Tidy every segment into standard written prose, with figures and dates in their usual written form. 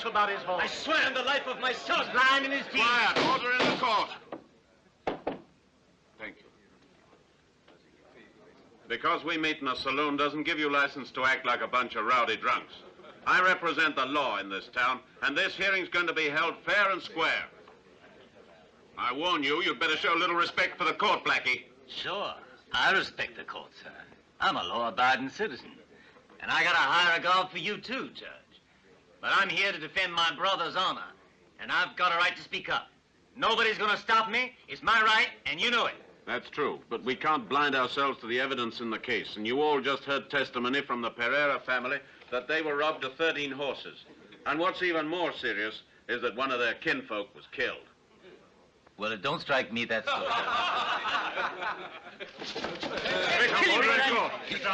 About his horse. I swear on the life of my son. He's lying in his teeth. Quiet. Order in the court. Thank you. Because we meet in a saloon doesn't give you license to act like a bunch of rowdy drunks. I represent the law in this town, and this hearing's going to be held fair and square. I warn you, you'd better show a little respect for the court, Blackie. Sure. I respect the court, sir. I'm a law-abiding citizen. And I got a high regard for you, too, Judge. But I'm here to defend my brother's honor, and I've got a right to speak up. Nobody's going to stop me. It's my right, and you know it. That's true, but we can't blind ourselves to the evidence in the case, and you all just heard testimony from the Pereira family that they were robbed of 13 horses. And what's even more serious is that one of their kinfolk was killed. Well, it don't strike me that's so.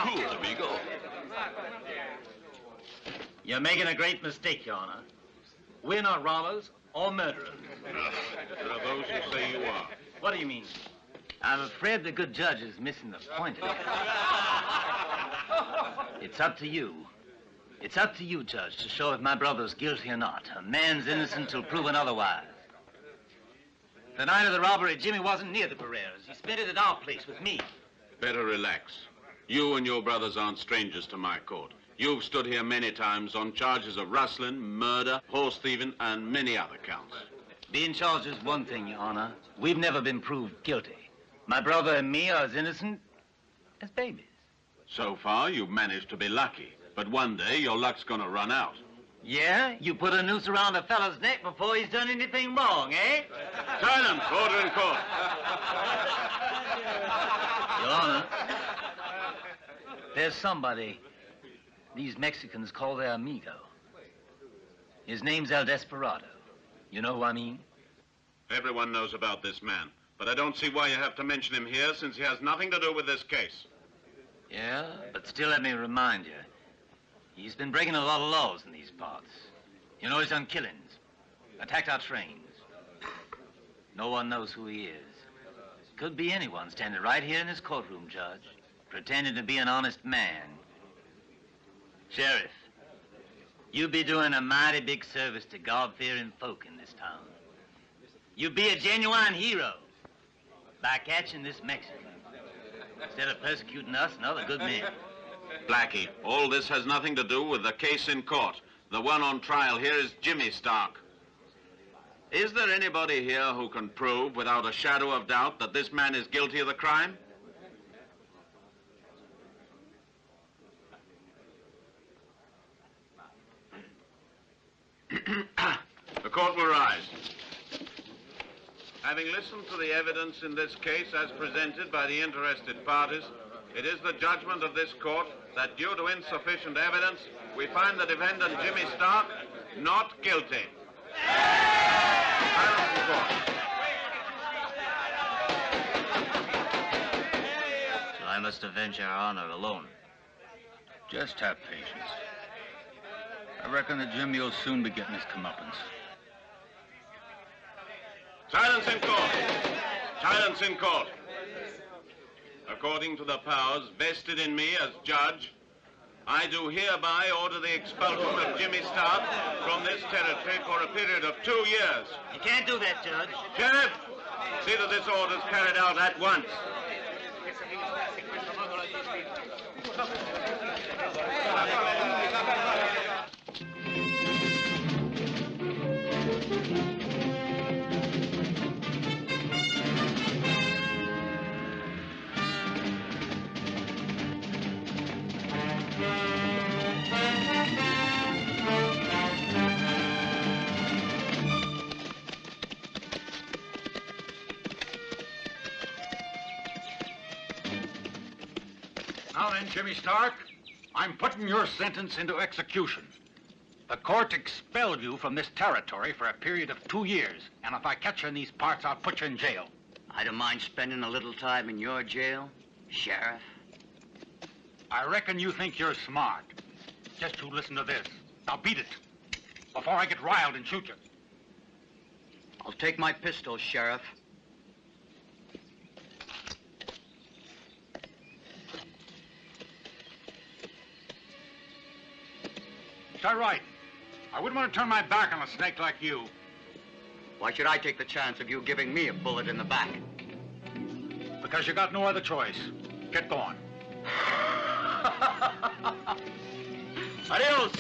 Cool, amigo. You're making a great mistake, Your Honor. We're not robbers or murderers. There are those who say you are. What do you mean? I'm afraid the good judge is missing the point of it. It's up to you. It's up to you, Judge, to show if my brother's guilty or not. A man's innocent till proven otherwise. The night of the robbery, Jimmy wasn't near the Pereiras. He spent it at our place with me. Better relax. You and your brothers aren't strangers to my court. You've stood here many times on charges of rustling, murder, horse thieving, and many other counts. Being charged is one thing, Your Honor. We've never been proved guilty. My brother and me are as innocent as babies. So far, you've managed to be lucky. But one day, your luck's gonna run out. Yeah? You put a noose around a fellow's neck before he's done anything wrong, eh? Silence! Order in court. Your Honor, there's somebody these Mexicans call their amigo. His name's El Desperado. You know who I mean? Everyone knows about this man, but I don't see why you have to mention him here since he has nothing to do with this case. Yeah, but still let me remind you, he's been breaking a lot of laws in these parts. You know, he's done killings, attacked our trains. No one knows who he is. Could be anyone standing right here in this courtroom, Judge, pretending to be an honest man. Sheriff, you'd be doing a mighty big service to God-fearing folk in this town. You'd be a genuine hero by catching this Mexican, instead of persecuting us and other good men. Blackie, all this has nothing to do with the case in court. The one on trial here is Jimmy Stark. Is there anybody here who can prove without a shadow of doubt that this man is guilty of the crime? The court will rise. Having listened to the evidence in this case as presented by the interested parties, it is the judgment of this court that due to insufficient evidence, we find the defendant Jimmy Stark not guilty. Silence in court. So I must avenge our honor alone. Just have patience. I reckon that Jimmy will soon be getting his comeuppance. Silence in court. Silence in court. According to the powers vested in me as judge, I do hereby order the expulsion of Jimmy Stark from this territory for a period of 2 years. You can't do that, Judge. Sheriff, see that this order is carried out at once. Now then, Jimmy Stark, I'm putting your sentence into execution. The court expelled you from this territory for a period of 2 years, and if I catch you in these parts, I'll put you in jail. I don't mind spending a little time in your jail, Sheriff. I reckon you think you're smart. Just you listen to this. Now beat it, before I get riled and shoot you. I'll take my pistol, Sheriff. Is that right? I wouldn't want to turn my back on a snake like you. Why should I take the chance of you giving me a bullet in the back? Because you got no other choice. Get going. Adios!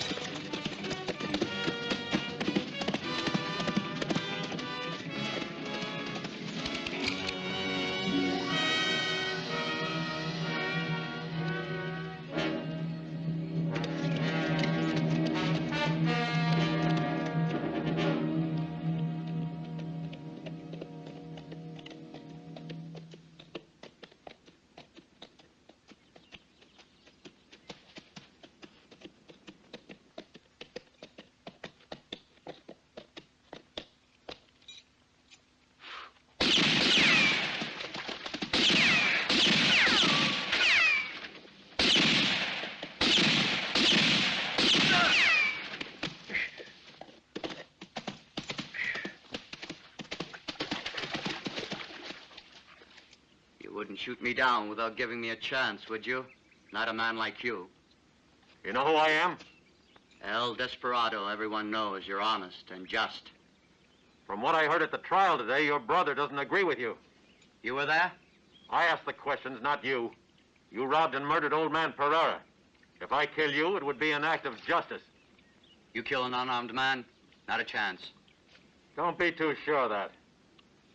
Shoot me down without giving me a chance, would you? Not a man like you. You know who I am? El Desperado, everyone knows you're honest and just. From what I heard at the trial today, your brother doesn't agree with you. You were there? I asked the questions, not you. You robbed and murdered old man Pereira. If I kill you, it would be an act of justice. You kill an unarmed man? Not a chance. Don't be too sure of that.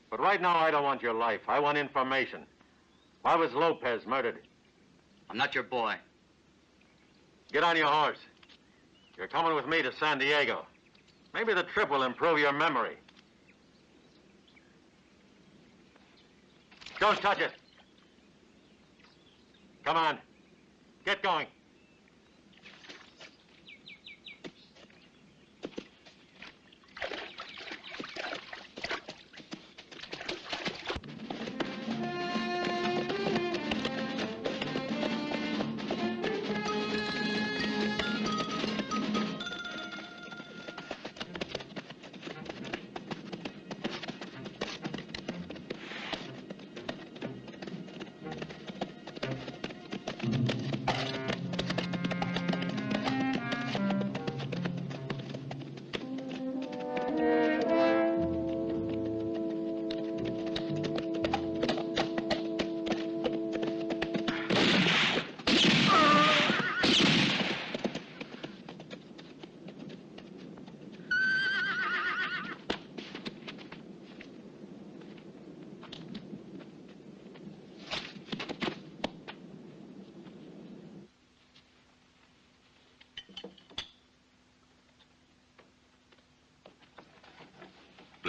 But right now, I don't want your life. I want information. Why was Lopez murdered? I'm not your boy. Get on your horse. You're coming with me to San Diego. Maybe the trip will improve your memory. Don't touch it. Come on. Get going.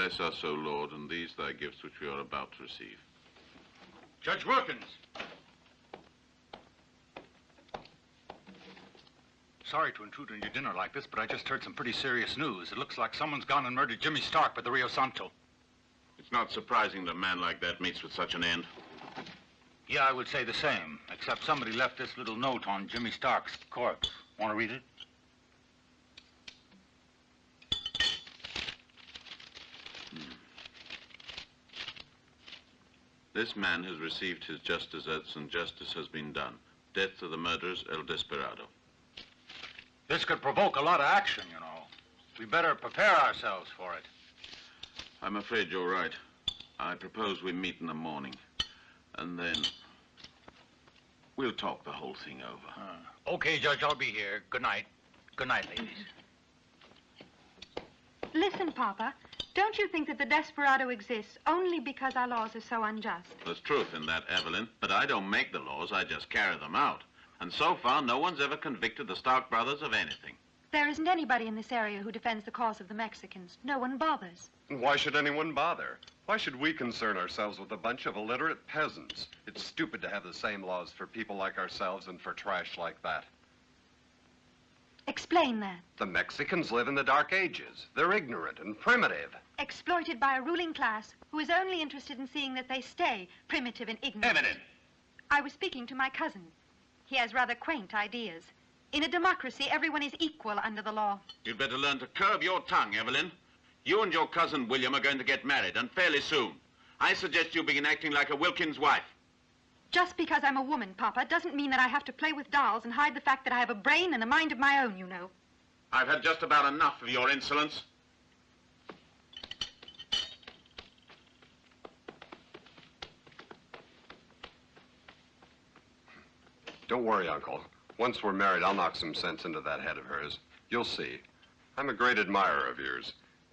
Bless us, O Lord, and these thy gifts which we are about to receive. Judge Wilkins. Sorry to intrude on your dinner like this, but I just heard some pretty serious news. It looks like someone's gone and murdered Jimmy Stark by the Rio Santo. It's not surprising that a man like that meets with such an end. Yeah, I would say the same, except somebody left this little note on Jimmy Stark's corpse. Want to read it? This man has received his just deserts and justice has been done. Death to the murderers, El Desperado. This could provoke a lot of action, you know. We better prepare ourselves for it. I'm afraid you're right. I propose we meet in the morning. And then we'll talk the whole thing over. Okay, Judge, I'll be here. Good night. Good night, ladies. Listen, Papa. Don't you think that the desperado exists only because our laws are so unjust? There's truth in that, Evelyn, but I don't make the laws, I just carry them out. And so far, no one's ever convicted the Stark brothers of anything. There isn't anybody in this area who defends the cause of the Mexicans. No one bothers. Why should anyone bother? Why should we concern ourselves with a bunch of illiterate peasants? It's stupid to have the same laws for people like ourselves and for trash like that. Explain that. The Mexicans live in the Dark Ages. They're ignorant and primitive. Exploited by a ruling class who is only interested in seeing that they stay primitive and ignorant. Evelyn! I was speaking to my cousin. He has rather quaint ideas. In a democracy, everyone is equal under the law. You'd better learn to curb your tongue, Evelyn. You and your cousin William are going to get married, and fairly soon. I suggest you begin acting like a Wilkins wife. Just because I'm a woman, Papa, doesn't mean that I have to play with dolls and hide the fact that I have a brain and a mind of my own, you know. I've had just about enough of your insolence. Don't worry, Uncle. Once we're married, I'll knock some sense into that head of hers. You'll see. I'm a great admirer of yours,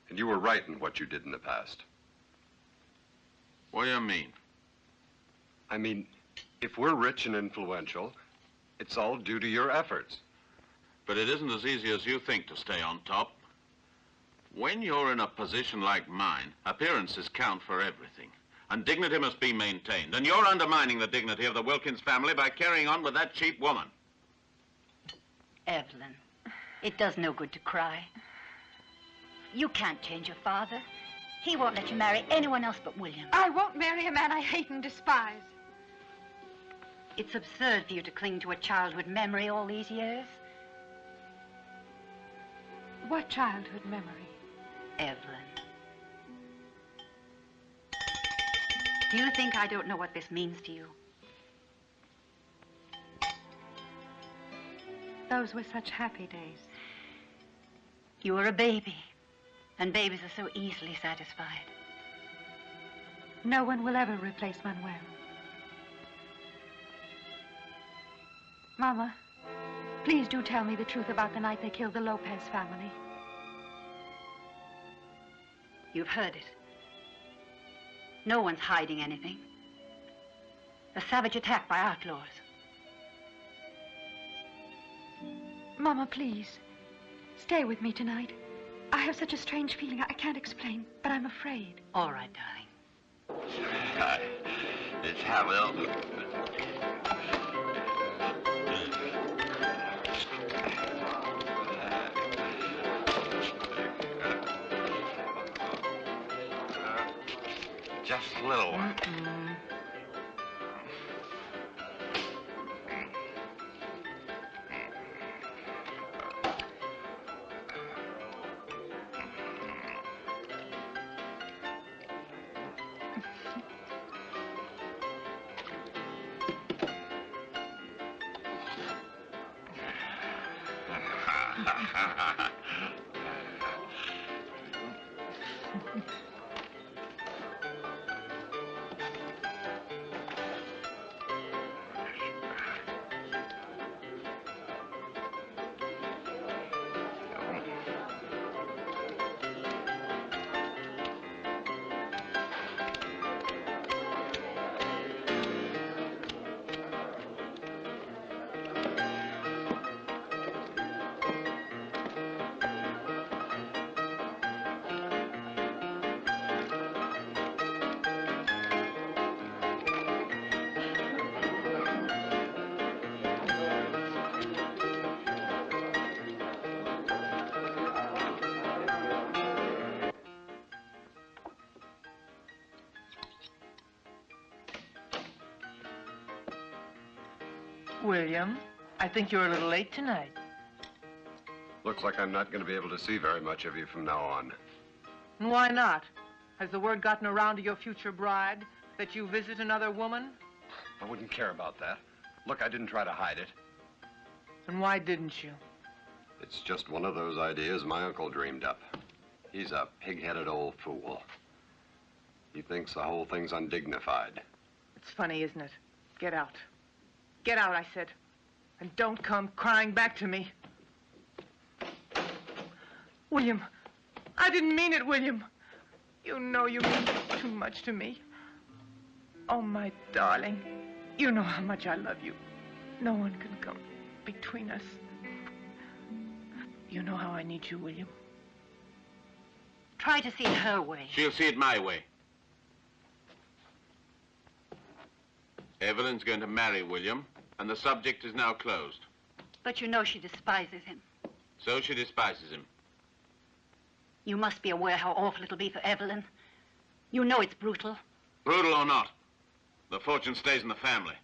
and you were right in what you did in the past. What do you mean? I mean, if we're rich and influential, it's all due to your efforts. But it isn't as easy as you think to stay on top. When you're in a position like mine, appearances count for everything. And dignity must be maintained. And you're undermining the dignity of the Wilkins family by carrying on with that cheap woman. Evelyn, it does no good to cry. You can't change your father. He won't let you marry anyone else but William. I won't marry a man I hate and despise. It's absurd for you to cling to a childhood memory all these years. What childhood memory? Evelyn. Do you think I don't know what this means to you? Those were such happy days. You were a baby, and babies are so easily satisfied. No one will ever replace Manuel. Mama, please do tell me the truth about the night they killed the Lopez family. You've heard it. No one's hiding anything. A savage attack by outlaws. Mama, please, stay with me tonight. I have such a strange feeling I can't explain, but I'm afraid. All right, darling. Let's have a little. Just a little one. William, I think you're a little late tonight. Looks like I'm not going to be able to see very much of you from now on. And why not? Has the word gotten around to your future bride that you visit another woman? I wouldn't care about that. Look, I didn't try to hide it. Then why didn't you? It's just one of those ideas my uncle dreamed up. He's a pig-headed old fool. He thinks the whole thing's undignified. It's funny, isn't it? Get out. Get out, I said. And don't come crying back to me. William, I didn't mean it, William. You know you mean too much to me. Oh, my darling. You know how much I love you. No one can come between us. You know how I need you, William. Try to see it her way. She'll see it my way. Evelyn's going to marry William, and the subject is now closed. But you know she despises him. So she despises him. You must be aware how awful it'll be for Evelyn. You know it's brutal. Brutal or not, the fortune stays in the family.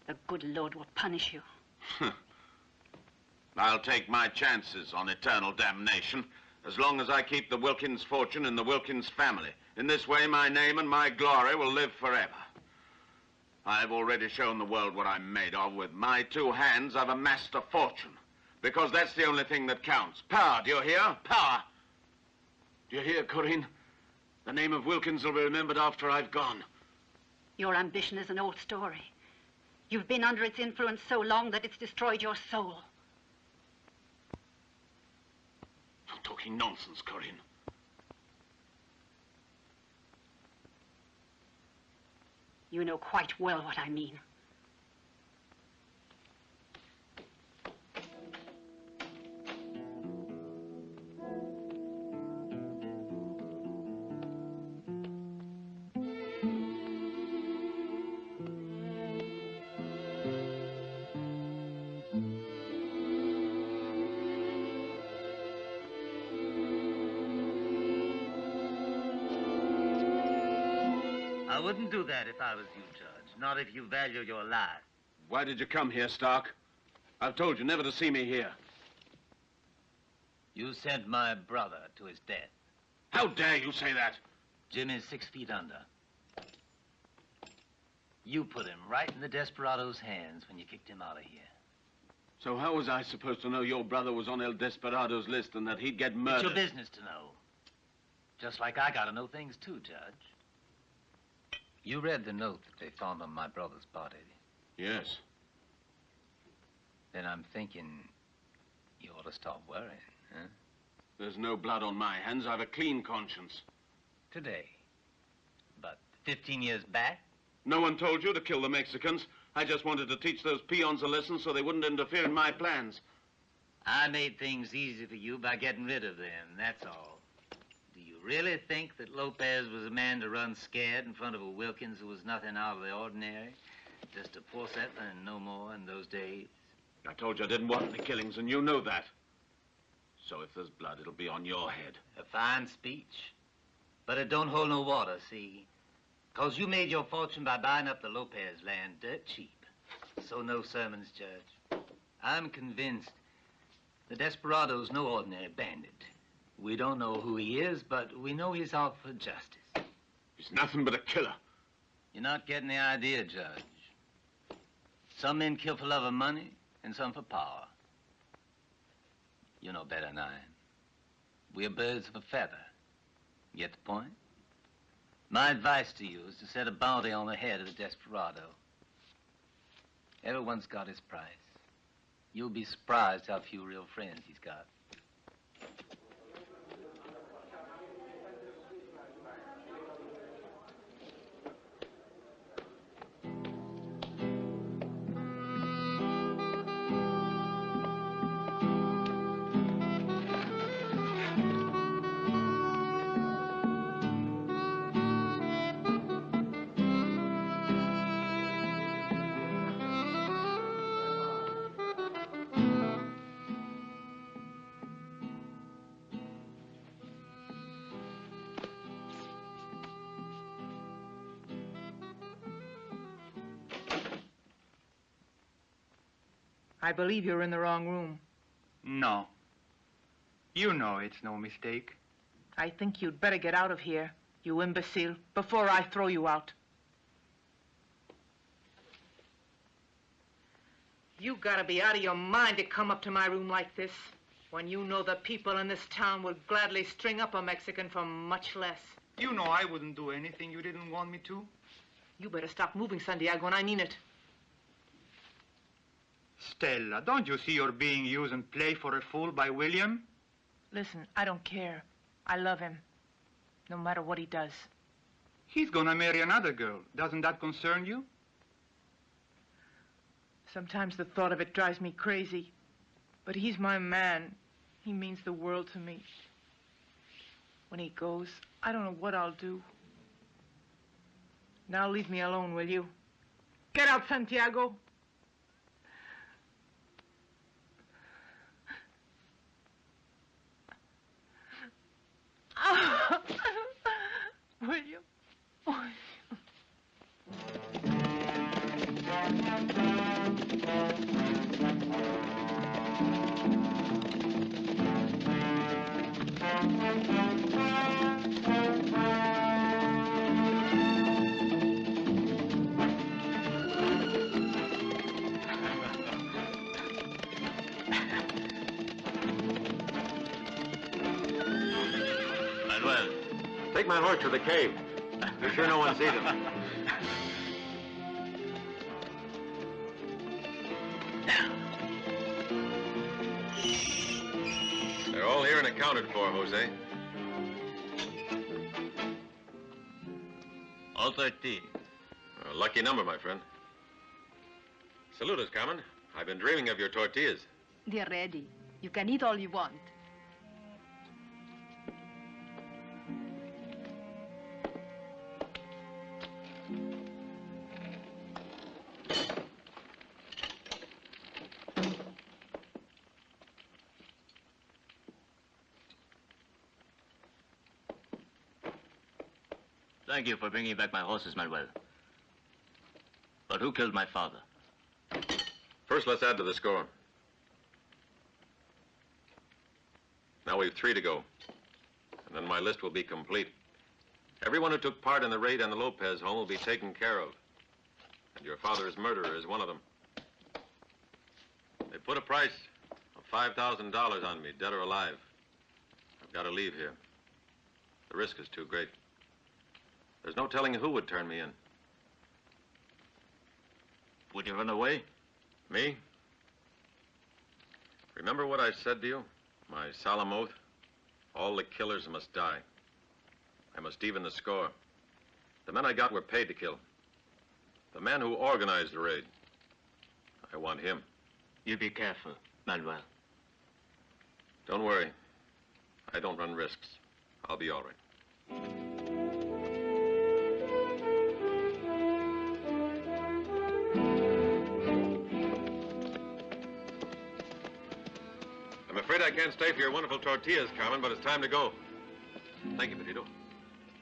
The good Lord will punish you. I'll take my chances on eternal damnation as long as I keep the Wilkins fortune in the Wilkins family. In this way, my name and my glory will live forever. I've already shown the world what I'm made of. With my two hands, I've amassed a fortune. Because that's the only thing that counts. Power, do you hear? Power. Do you hear, Corinne? The name of Wilkins will be remembered after I've gone. Your ambition is an old story. You've been under its influence so long that it's destroyed your soul. You're talking nonsense, Corinne. You know quite well what I mean. I wouldn't do that if I was you, Judge. Not if you value your life. Why did you come here, Stark? I've told you never to see me here. You sent my brother to his death. How dare you say that? Jimmy's 6 feet under. You put him right in the desperado's hands when you kicked him out of here. So how was I supposed to know your brother was on El Desperado's list and that he'd get murdered? It's your business to know. Just like I gotta know things too, Judge. You read the note that they found on my brother's body. Yes. Then I'm thinking you ought to stop worrying, huh? There's no blood on my hands. I've a clean conscience. Today. But 15 years back? No one told you to kill the Mexicans. I just wanted to teach those peons a lesson so they wouldn't interfere in my plans. I made things easy for you by getting rid of them, that's all. Do you really think that Lopez was a man to run scared in front of a Wilkins who was nothing out of the ordinary? Just a poor settler and no more in those days? I told you I didn't want any killings, and you know that. So if there's blood, it'll be on your head. A fine speech. But it don't hold no water, see? 'Cause you made your fortune by buying up the Lopez land dirt cheap. So no sermons, Judge. I'm convinced the desperado's no ordinary bandit. We don't know who he is, but we know he's out for justice. He's nothing but a killer. You're not getting the idea, Judge. Some men kill for love of money, and some for power. You know better than I am. We're birds of a feather. Get the point? My advice to you is to set a bounty on the head of the desperado. Everyone's got his price. You'll be surprised how few real friends he's got. I believe you're in the wrong room. No. You know it's no mistake. I think you'd better get out of here, you imbecile, before I throw you out. You gotta be out of your mind to come up to my room like this, when you know the people in this town would gladly string up a Mexican for much less. You know I wouldn't do anything you didn't want me to. You better stop moving, Santiago, and I mean it. Stella, don't you see you're being used and played for a fool by William? Listen, I don't care. I love him, no matter what he does. He's gonna marry another girl. Doesn't that concern you? Sometimes the thought of it drives me crazy. But he's my man. He means the world to me. When he goes, I don't know what I'll do. Now leave me alone, will you? Get out, Santiago. William. Manuel. Take my horse to the cave. Be sure no one sees him. They're all here and accounted for, Jose. All 13. A lucky number, my friend. Salute us, Carmen. I've been dreaming of your tortillas. They're ready. You can eat all you want. Thank you for bringing back my horses, Manuel. But who killed my father? First, let's add to the score. Now we've 3 to go. And then my list will be complete. Everyone who took part in the raid on the Lopez home will be taken care of. And your father's murderer is one of them. They put a price of $5,000 on me, dead or alive. I've got to leave here. The risk is too great. There's no telling who would turn me in. Would you run away? Me? Remember what I said to you? My solemn oath? All the killers must die. I must even the score. The men I got were paid to kill. The man who organized the raid. I want him. You be careful, Manuel. Don't worry. I don't run risks. I'll be all right. I'm afraid I can't stay for your wonderful tortillas, Carmen, but it's time to go. Thank you, Petito.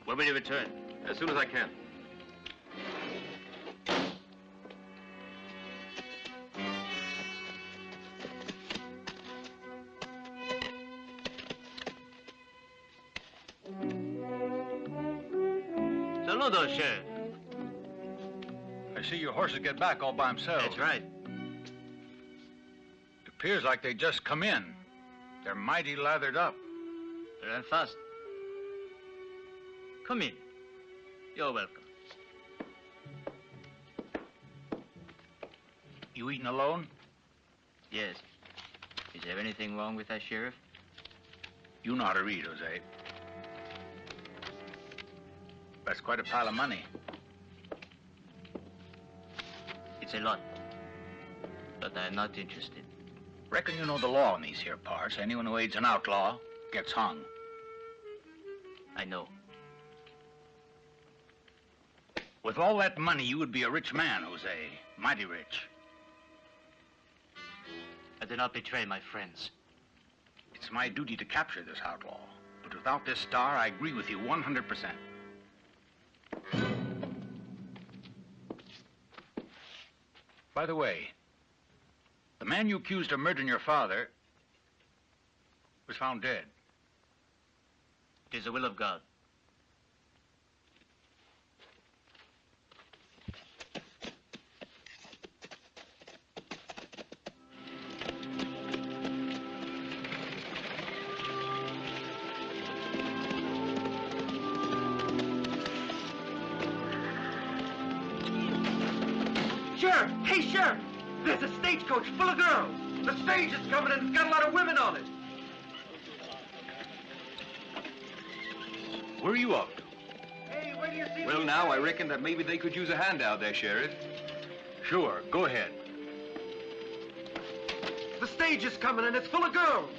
When will you return? As soon as I can. Saludos, Sheriff. I see your horses get back all by themselves. That's right. It appears like they just come in. They're mighty lathered up. Run fast. Come in. You're welcome. You eating alone? Yes. Is there anything wrong with that, Sheriff? You know how to read, Jose. That's quite a pile of money. It's a lot. But I'm not interested. Reckon you know the law in these here parts. Anyone who aids an outlaw gets hung. I know. With all that money, you would be a rich man, Jose. Mighty rich. I did not betray my friends. It's my duty to capture this outlaw. But without this star, I agree with you 100%. By the way, the man you accused of murdering your father was found dead. It is the will of God. Sheriff! Hey, Sheriff! There's a stagecoach full of girls. The stage is coming and it's got a lot of women on it. Where are you off to? Hey, where do you see Well, now, I reckon that maybe they could use a hand out there, Sheriff. Sure, go ahead. The stage is coming and it's full of girls.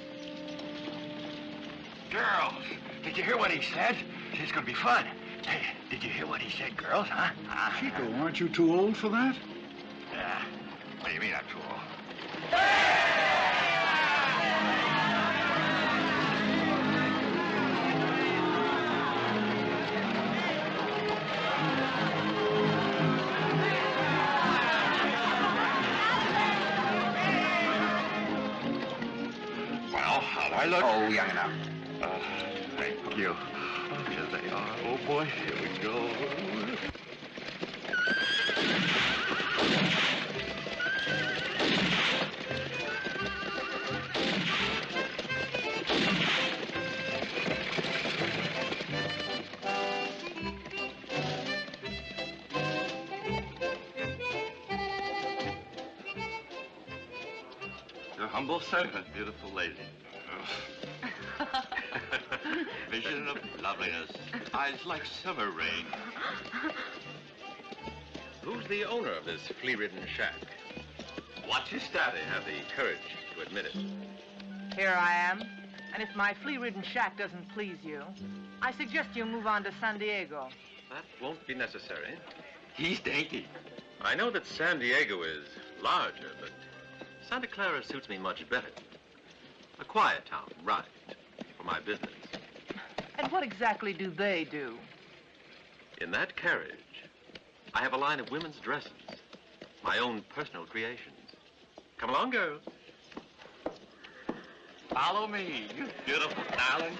Girls, did you hear what he said? It's gonna be fun. Hey, did you hear what he said, girls, huh? Chico, aren't you too old for that? Yeah. What do you mean I'm too old? Well, how do I look? Oh, young enough. Thank you. Here they are. Oh, boy, here we go. Your humble servant, beautiful lady. Vision of loveliness, eyes like summer rain. Who's the owner of this flea-ridden shack? What's his They status? have the courage to admit it. Here I am. And if my flea-ridden shack doesn't please you, I suggest you move on to San Diego. That won't be necessary. He's dainty. I know that San Diego is larger, but Santa Clara suits me much better. A quiet town, right, for my business. And what exactly do they do? In that carriage, I have a line of women's dresses, my own personal creations. Come along, girls. Follow me, you beautiful darling.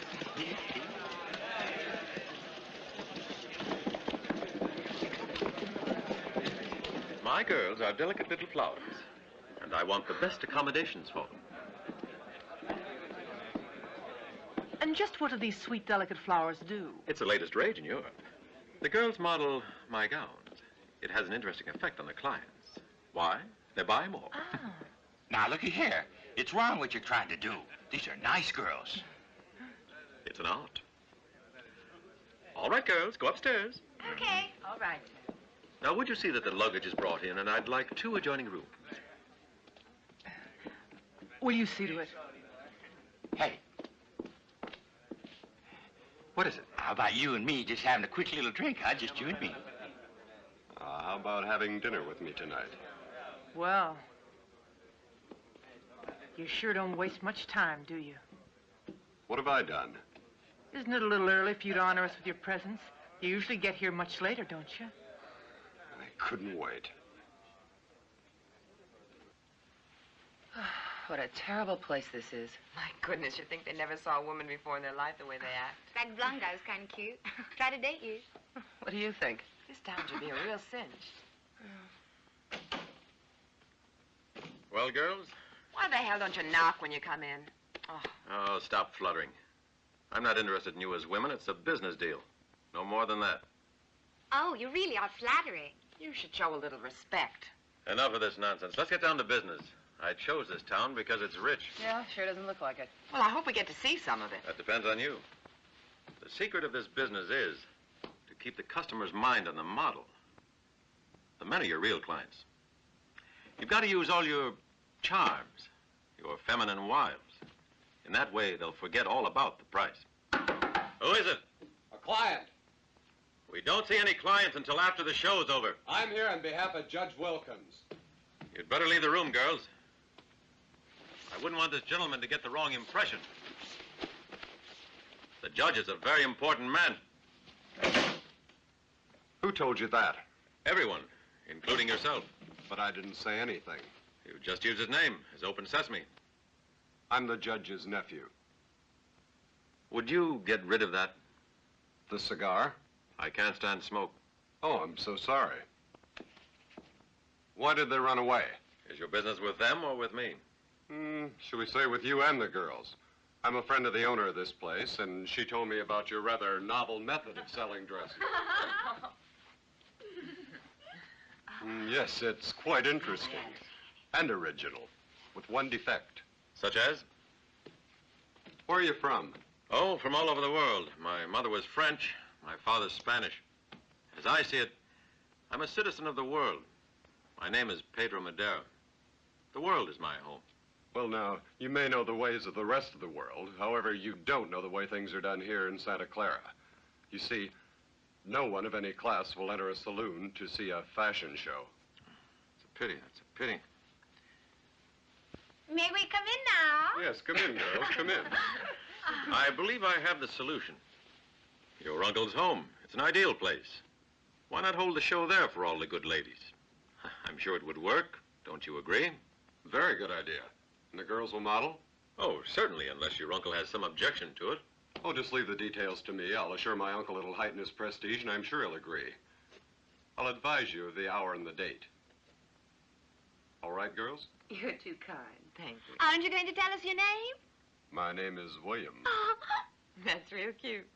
My girls are delicate little flowers, and I want the best accommodations for them. And just what do these sweet, delicate flowers do? It's the latest rage in Europe. The girls model my gowns. It has an interesting effect on the clients. Why? They buy more. Now, looky here. It's wrong what you're trying to do. These are nice girls. It's an art. All right, girls, go upstairs. Okay. All right. Now, would you see that the luggage is brought in, and I'd like 2 adjoining rooms. Will you see to it? Hey. What is it? How about you and me just having a quick little drink, huh? Just you and me. How about having dinner with me tonight? Well, you sure don't waste much time, do you? What have I done? Isn't it a little early for you to honor us with your presence? You usually get here much later, don't you? I couldn't wait. What a terrible place this is. My goodness, you'd think they never saw a woman before in their life the way they act. That blonde guy was kind of cute. Try to date you. What do you think? This town should be a real cinch. Well, girls? Why the hell don't you knock when you come in? Oh, Oh, stop fluttering. I'm not interested in you as women. It's a business deal. No more than that. Oh, you really are flattering. you should show a little respect. Enough of this nonsense. Let's get down to business. I chose this town because it's rich. Yeah, sure doesn't look like it. Well, I hope we get to see some of it. That depends on you. The secret of this business is to keep the customer's mind on the model. The men are your real clients. You've got to use all your charms, your feminine wiles. In that way, they'll forget all about the price. Who is it? A client. We don't see any clients until after the show's over. I'm here on behalf of Judge Wilkins. You'd better leave the room, girls. I wouldn't want this gentleman to get the wrong impression. The judge is a very important man. Who told you that? Everyone, including yourself. But I didn't say anything. You just used his name, his open sesame. I'm the judge's nephew. Would you get rid of that? The cigar? I can't stand smoke. Oh, I'm so sorry. Why did they run away? Is your business with them or with me? Should we say with you and the girls? I'm a friend of the owner of this place, and she told me about your rather novel method of selling dresses. Yes, it's quite interesting. And original, with one defect. Such as? Where are you from? Oh, from all over the world. My mother was French, my father's Spanish. As I see it, I'm a citizen of the world. My name is Pedro Madero. The world is my home. Well, now, you may know the ways of the rest of the world. However, you don't know the way things are done here in Santa Clara. You see, no one of any class will enter a saloon to see a fashion show. It's a pity. That's a pity. May we come in now? Yes, come in, girls. Come in. I believe I have the solution. Your uncle's home. It's an ideal place. Why not hold the show there for all the good ladies? I'm sure it would work. Don't you agree? Very good idea. And the girls will model? Oh, certainly, unless your uncle has some objection to it. Oh, just leave the details to me. I'll assure my uncle it'll heighten his prestige, and I'm sure he'll agree. I'll advise you of the hour and the date. All right, girls? You're too kind. Thank you. Aren't you going to tell us your name? My name is William. That's real cute.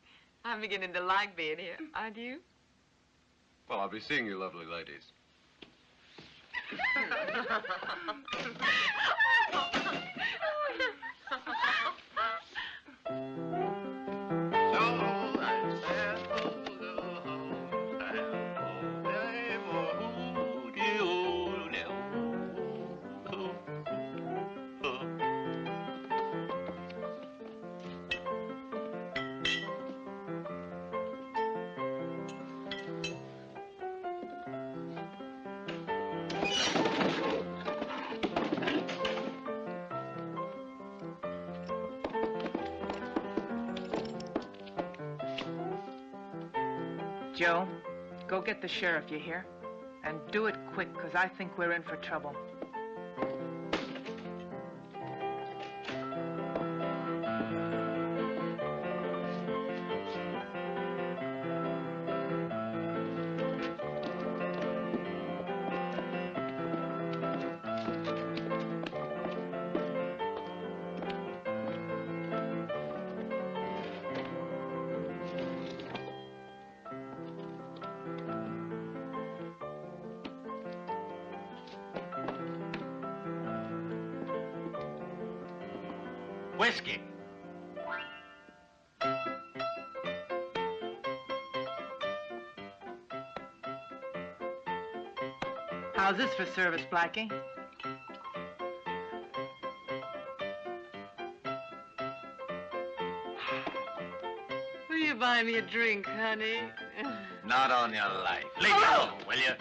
I'm beginning to like being here, aren't you? Well, I'll be seeing you lovely ladies. Joe, go get the sheriff, you hear? And do it quick, because I think we're in for trouble. Whiskey. How's this for service, Blackie? Will you buy me a drink, honey? Not on your life. Leave me alone, will you?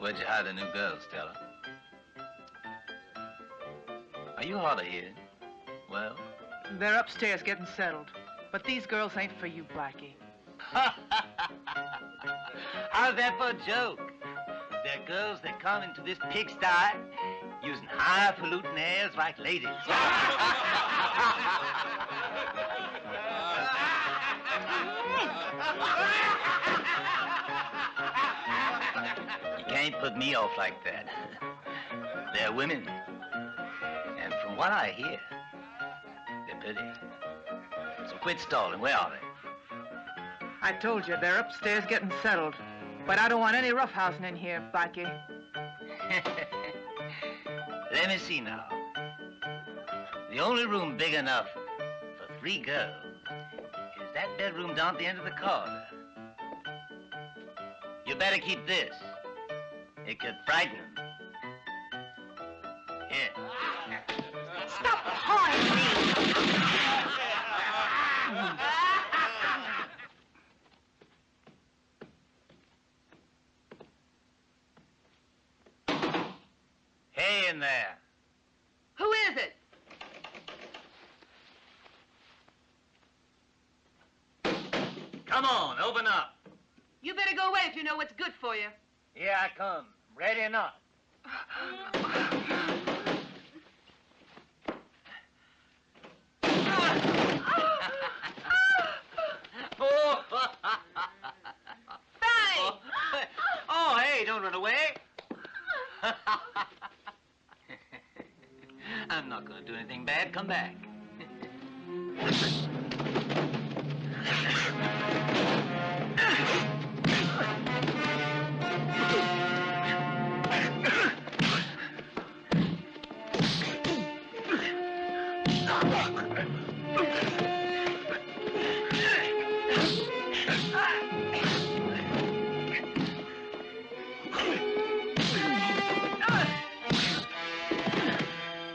Where'd you hide the new girl, Stella? Are you hard of hearing? Well? They're upstairs getting settled. But these girls ain't for you, Blackie. How's that for a joke? They're girls that come into this pigsty using highfalutin airs like ladies. You can't put me off like that. They're women. And from what I hear, they're pretty. So quit stalling. Where are they? I told you, they're upstairs getting settled. But I don't want any roughhousing in here, Blackie. Let me see now. The only room big enough for 3 girls is that bedroom down at the end of the corridor. You better keep this. It could frighten them. Here. Stop pawing me! Hey in there. Who is it? Come on, open up. You better go away if you know what's good for you. Here I come. Ready or not. Oh, hey, don't run away. I'm not going to do anything bad. Come back.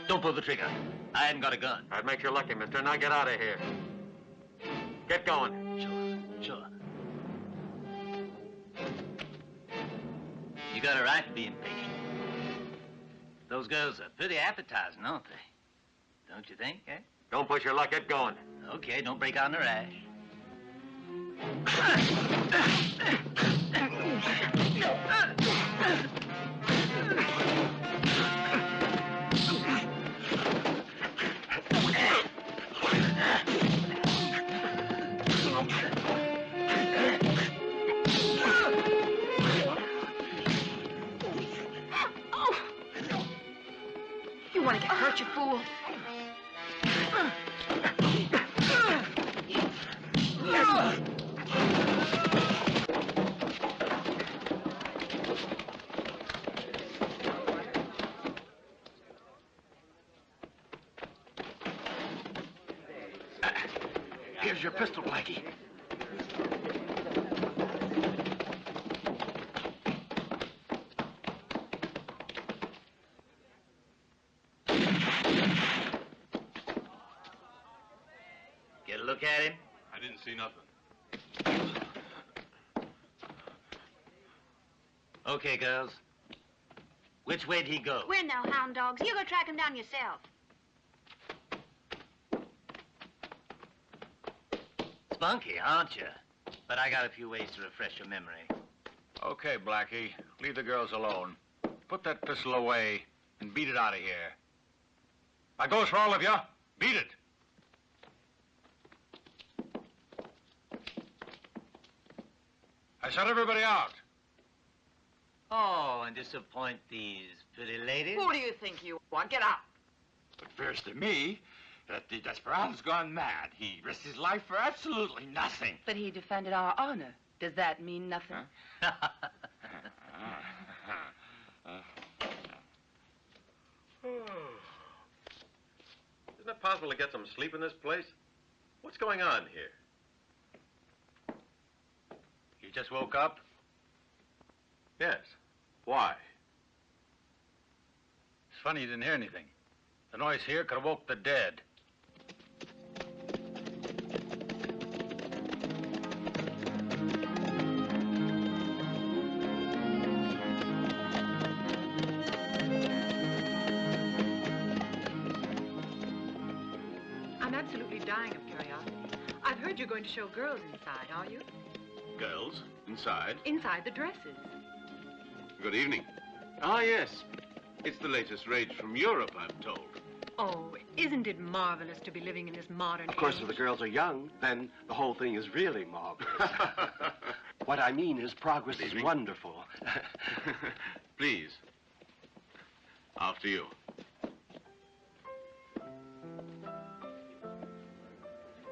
Don't pull the trigger. I hadn't got a gun. I'd make you lucky, mister. Now get out of here. Get going. Sure. You got a right to be impatient. Those girls are pretty appetizing, aren't they? Don't you think, eh? Don't push your luck. Get going. Okay, don't break out in a rash. You want to get hurt, you fool. Here's your pistol, Blackie. Get a look at him? I didn't see nothing. Okay, girls. Which way'd he go? We're no hound dogs. You go track him down yourself. Spunky, aren't you? But I got a few ways to refresh your memory. Okay, Blackie. Leave the girls alone. Put that pistol away and beat it out of here. That goes for all of you. Beat it. I shut everybody out. Oh, and disappoint these pretty ladies? Who do you think you are? Get out. It appears to me that the desperado's gone mad. He risked his life for absolutely nothing. But he defended our honor. Does that mean nothing? Isn't it possible to get some sleep in this place? What's going on here? You just woke up? Yes. Why? It's funny you didn't hear anything. The noise here could have woke the dead. I'm absolutely dying of curiosity. I've heard you're going to show girls inside, are you? Girls? Inside? Inside the dresses. Good evening. Ah, yes. It's the latest rage from Europe, I'm told. Oh, isn't it marvelous to be living in this modern Of course, age? if the girls are young, then the whole thing is really marvelous. What I mean is progress is wonderful. Please. After you.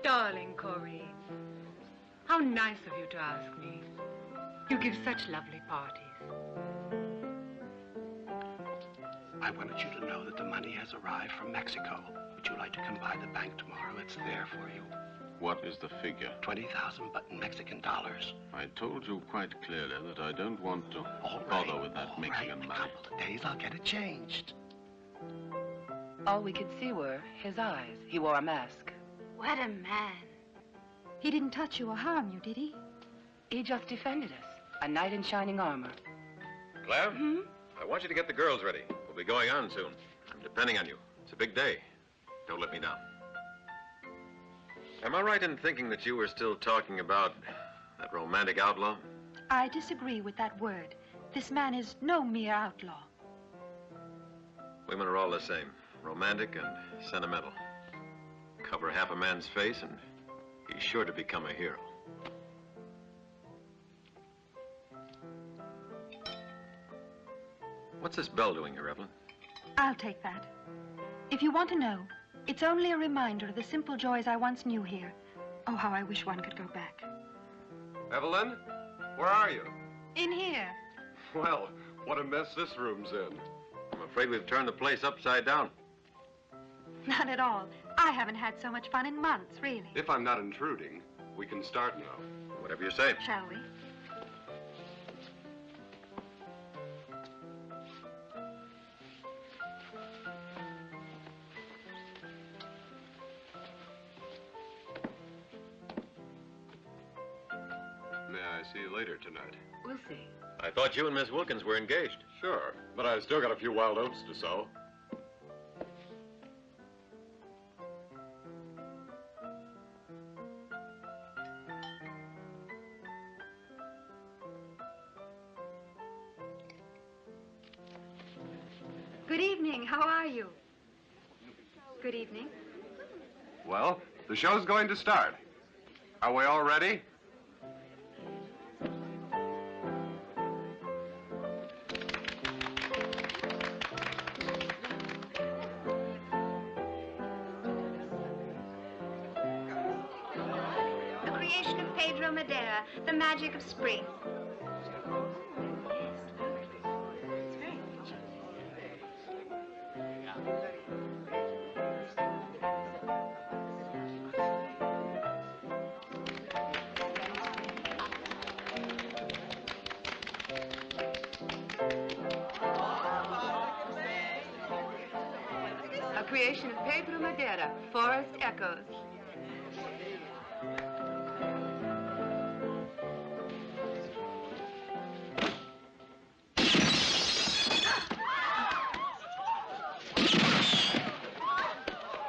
Darling Corinne, how nice of you to ask me. You give such lovely parties. I wanted you to know that the money has arrived from Mexico. Would you like to come by the bank tomorrow? It's there for you. What is the figure? 20,000 but in Mexican dollars. I told you quite clearly that I don't want to bother with that Mexican money. In a couple of days, I'll get it changed. All we could see were his eyes. He wore a mask. What a man. He didn't touch you or harm you, did he? He just defended us. A knight in shining armor. Claire? I want you to get the girls ready. We'll be going on soon. I'm depending on you. It's a big day. Don't let me down. Am I right in thinking that you were still talking about that romantic outlaw? I disagree with that word. This man is no mere outlaw. Women are all the same. Romantic and sentimental. Cover half a man's face and he's sure to become a hero. What's this bell doing here, Evelyn? I'll take that. If you want to know, it's only a reminder of the simple joys I once knew here. Oh, how I wish one could go back. Evelyn, where are you? In here. Well, what a mess this room's in. I'm afraid we've turned the place upside down. Not at all. I haven't had so much fun in months, really. If I'm not intruding, we can start now. Whatever you say. Shall we? May I see you later tonight? We'll see. I thought you and Miss Wilkins were engaged. Sure, but I've still got a few wild oats to sow. Good evening. How are you? Good evening. Well, the show's going to start. Are we all ready? The creation of Pedro Madera, the magic of spring. A creation of Pedro Madera, Forest Echoes.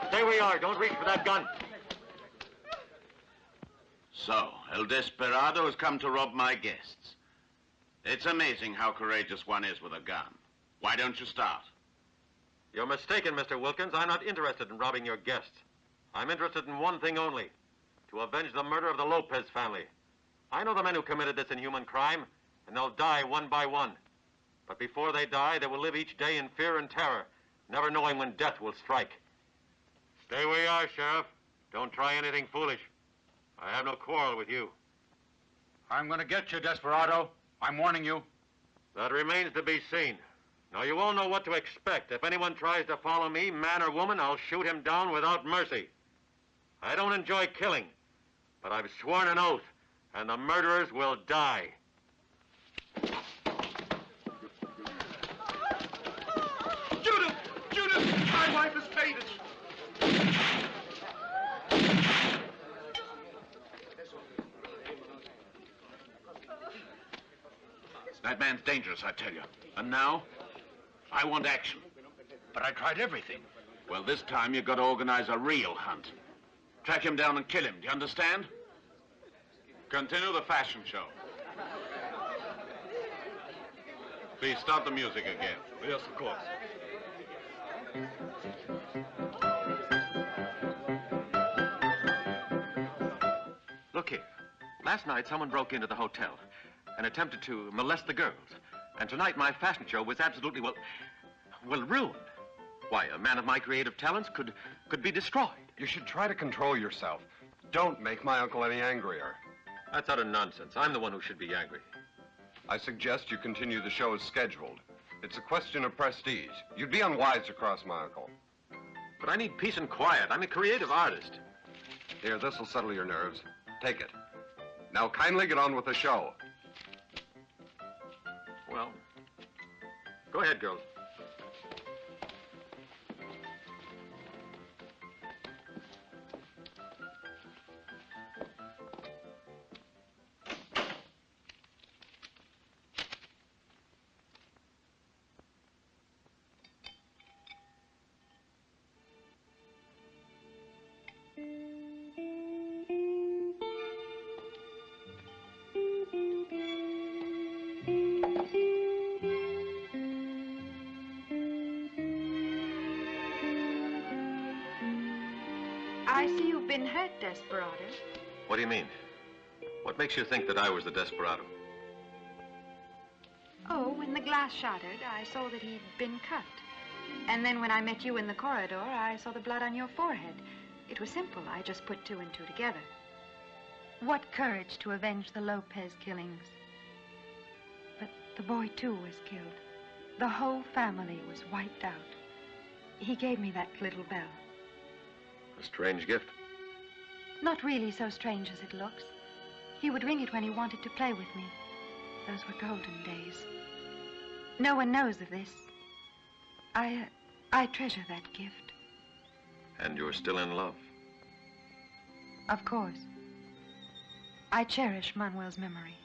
Stay where you are. Don't reach for that gun. So, El Desperado has come to rob my guests. It's amazing how courageous one is with a gun. Why don't you start? You're mistaken, Mr. Wilkins. I'm not interested in robbing your guests. I'm interested in one thing only, to avenge the murder of the Lopez family. I know the men who committed this inhuman crime, and they'll die one by one. But before they die, they will live each day in fear and terror, never knowing when death will strike. Stay where you are, Sheriff. Don't try anything foolish. I have no quarrel with you. I'm going to get you, Desperado. I'm warning you. That remains to be seen. Now, you all know what to expect. If anyone tries to follow me, man or woman, I'll shoot him down without mercy. I don't enjoy killing, but I've sworn an oath, and the murderers will die. Judith! Judith! My wife has fainted. That man's dangerous, I tell you. And now, I want action. But I tried everything. Well, this time you've got to organize a real hunt. Track him down and kill him, do you understand? Continue the fashion show. Please start the music again. Yes, of course. Look here. Last night, someone broke into the hotel and attempted to molest the girls. And tonight, my fashion show was absolutely, well, ruined. Why, a man of my creative talents could be destroyed. You should try to control yourself. Don't make my uncle any angrier. That's utter nonsense. I'm the one who should be angry. I suggest you continue the show as scheduled. It's a question of prestige. You'd be unwise to cross my uncle. But I need peace and quiet. I'm a creative artist. Here, this'll settle your nerves. Take it. Now kindly get on with the show. Well, go ahead, girls. I see you've been hurt, Desperado. What do you mean? What makes you think that I was the desperado? Oh, when the glass shattered, I saw that he'd been cut. And then when I met you in the corridor, I saw the blood on your forehead. It was simple. I just put two and two together. What courage to avenge the Lopez killings. But the boy, too, was killed. The whole family was wiped out. He gave me that little bell. A strange gift. Not really so strange as it looks. He would ring it when he wanted to play with me. Those were golden days. No one knows of this. I treasure that gift. And you're still in love? Of course. I cherish Manuel's memory.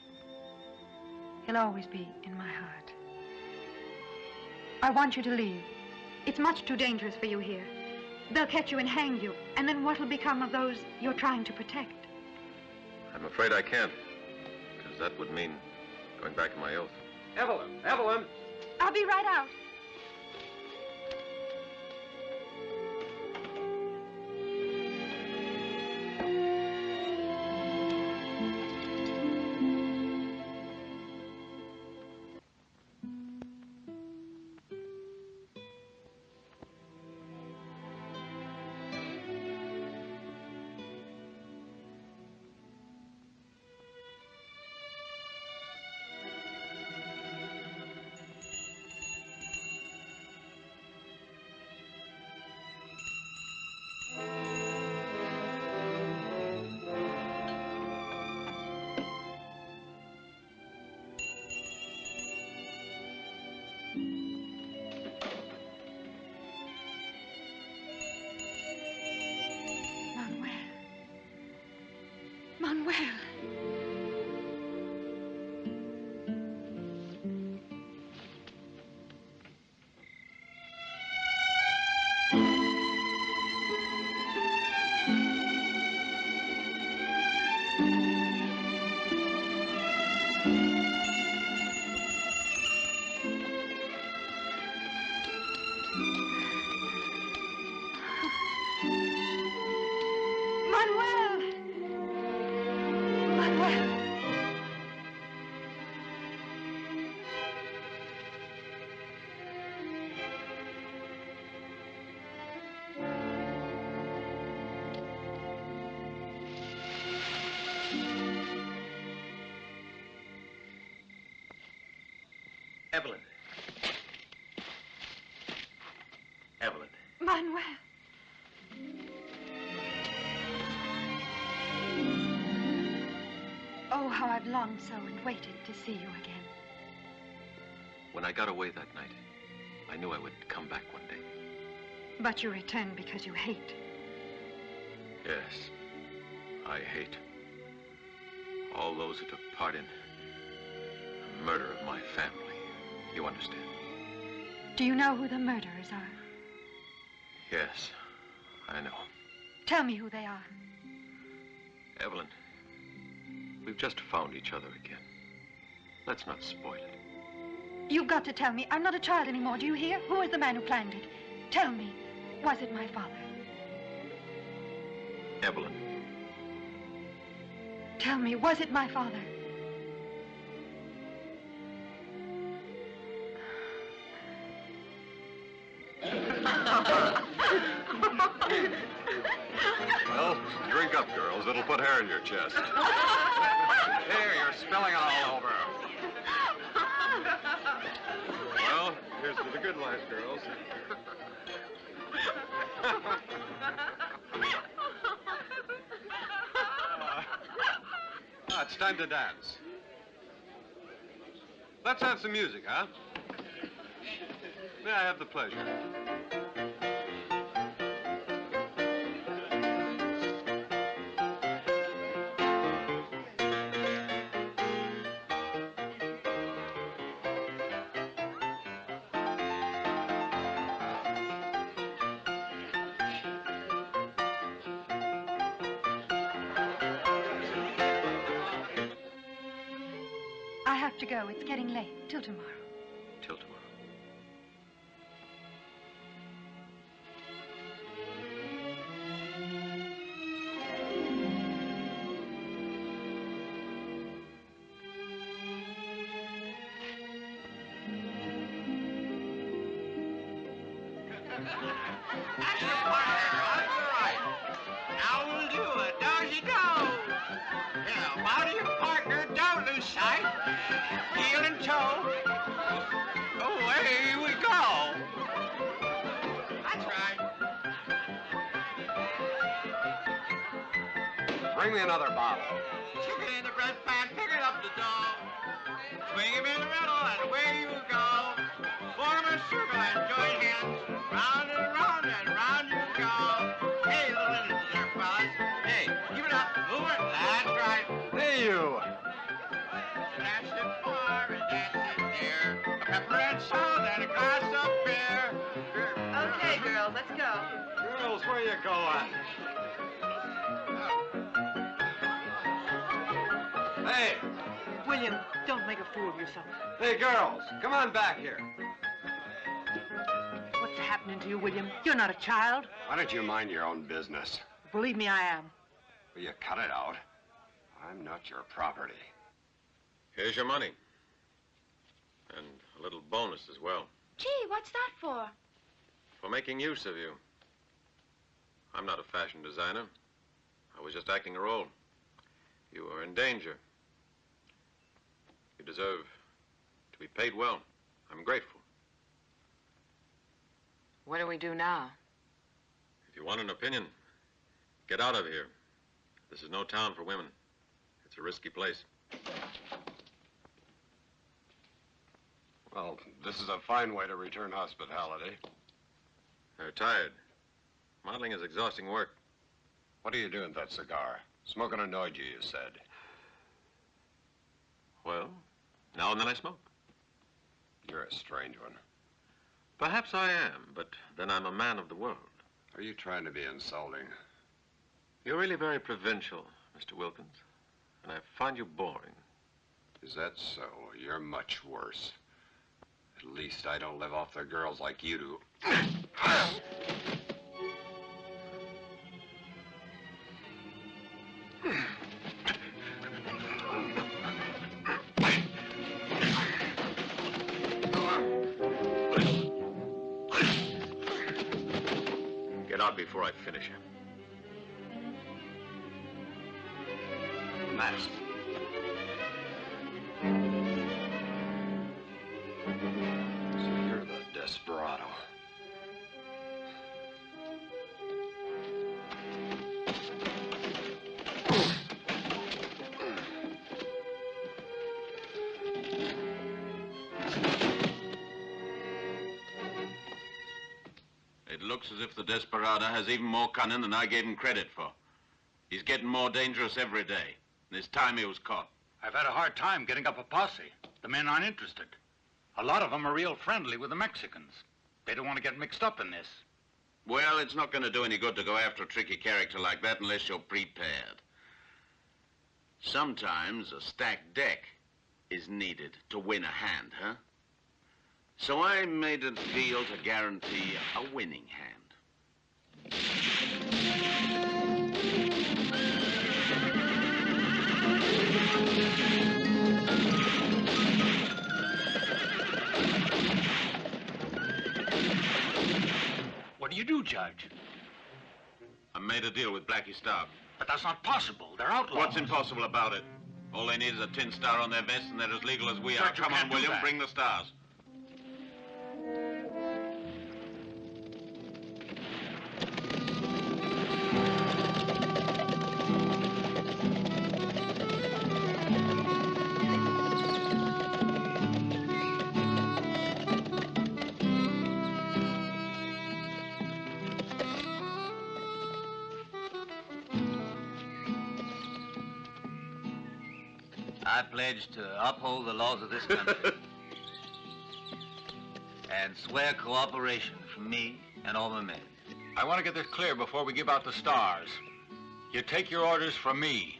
He'll always be in my heart. I want you to leave. It's much too dangerous for you here. They'll catch you and hang you, and then what'll become of those you're trying to protect? I'm afraid I can't, because that would mean going back on my oath. Evelyn! Evelyn! I'll be right out. Manuel. Evelyn. Evelyn. Manuel. Oh, how I've longed so and waited to see you again. When I got away that night, I knew I would come back one day. But you return because you hate. Yes, I hate all those who took part in the murder of my family. You understand? Do you know who the murderers are? Yes, I know. Tell me who they are. Evelyn, we've just found each other again. Let's not spoil it. You've got to tell me. I'm not a child anymore. Do you hear? Who is the man who planned it? Tell me. Was it my father? Evelyn. Tell me, was it my father? Well, drink up, girls. It'll put hair in your chest. Here, you're spilling it all over. Well, here's to the good life, girls. It's time to dance. Let's have some music, huh? May I have the pleasure? I have to go. It's getting late. Till tomorrow. Till tomorrow. That's your partner, Rod. All right. Now we'll do a dozy do. Now, while your partner don't lose sight, heel and toe, away we go. That's right. Bring me another bottle. Stick it in the bread pan, pick it up the dough. Swing him in the middle and away you go. Form a circle and join hands. Round and round you go. Hey, little innocent there, fellas. Hey, keep it up. Move it. That's right. Hey, you. That's it far and that's it near. A pepper and salt and a glass of beer. Okay, girls, let's go. Girls, where you going? Hey! William, don't make a fool of yourself. Hey, girls, come on back here. What's happening to you, William? You're not a child. Why don't you mind your own business? Believe me, I am. Will you cut it out? I'm not your property. Here's your money. And a little bonus as well. Gee, what's that for? For making use of you. I'm not a fashion designer. I was just acting a role. You are in danger. You deserve to be paid well. I'm grateful. What do we do now? If you want an opinion, get out of here. This is no town for women. It's a risky place. Well, this is a fine way to return hospitality. They're tired. Modeling is exhausting work. What are you doing with that cigar? Smoking annoyed you, you said. Well, now and then I smoke. You're a strange one. Perhaps I am, but then I'm a man of the world. Are you trying to be insulting? You're really very provincial, Mr. Wilkins, and I find you boring. Is that so? You're much worse. At least I don't live off the girls like you do. Get out before I finish him. Masked. So you're the desperado. It looks as if the desperado has even more cunning than I gave him credit for. He's getting more dangerous every day. This time he was caught. I've had a hard time getting up a posse. The men aren't interested. A lot of them are real friendly with the Mexicans. They don't want to get mixed up in this. Well, it's not going to do any good to go after a tricky character like that unless you're prepared. Sometimes a stacked deck is needed to win a hand, huh? So I made a deal to guarantee a winning hand. What do you do, Judge? I made a deal with Blackie Stark. But that's not possible. They're outlaws. What's impossible about it? All they need is a tin star on their vest, and they're as legal as we are. Judge, you Come on, can't do William, that. bring the stars. I pledge to uphold the laws of this country and swear cooperation from me and all my men. I want to get this clear before we give out the stars. You take your orders from me.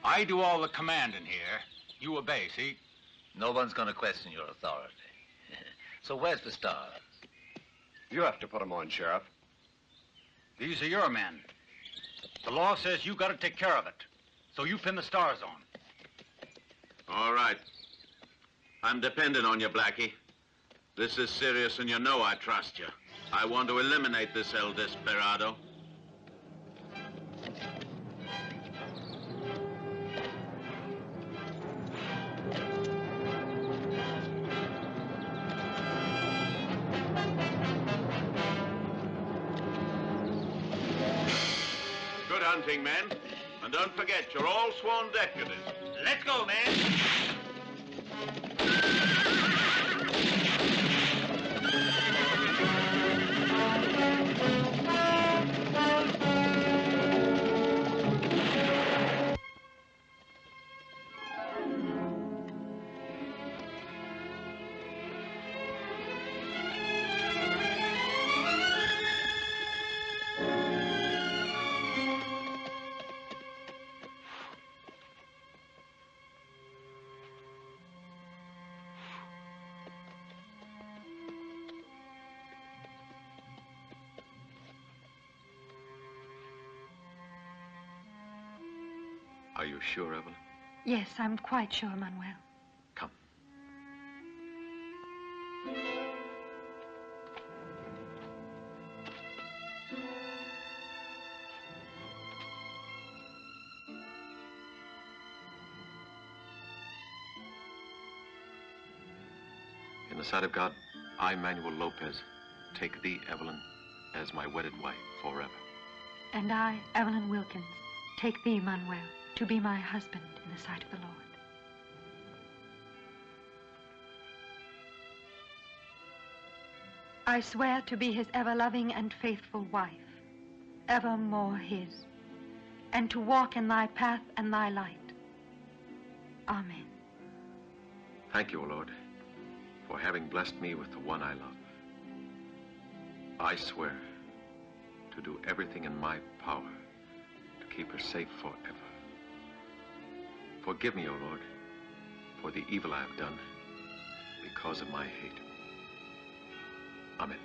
I do all the commanding here. You obey, see? No one's going to question your authority. So where's the stars? You have to put them on, Sheriff. These are your men. The law says you got to take care of it. So you pin the stars on. All right. I'm dependent on you, Blackie. This is serious, and you know I trust you. I want to eliminate this El Desperado. Good hunting, men. And don't forget, you're all sworn deputies. Let's go, man. Are you sure, Evelyn? Yes, I'm quite sure, Manuel. Come. In the sight of God, I, Manuel Lopez, take thee, Evelyn, as my wedded wife forever. And I, Evelyn Wilkins, take thee, Manuel, to be my husband in the sight of the Lord. I swear to be his ever-loving and faithful wife, evermore his, and to walk in thy path and thy light. Amen. Thank you, O Lord, for having blessed me with the one I love. I swear to do everything in my power to keep her safe forever. Forgive me, O Lord, for the evil I have done because of my hate. Amen.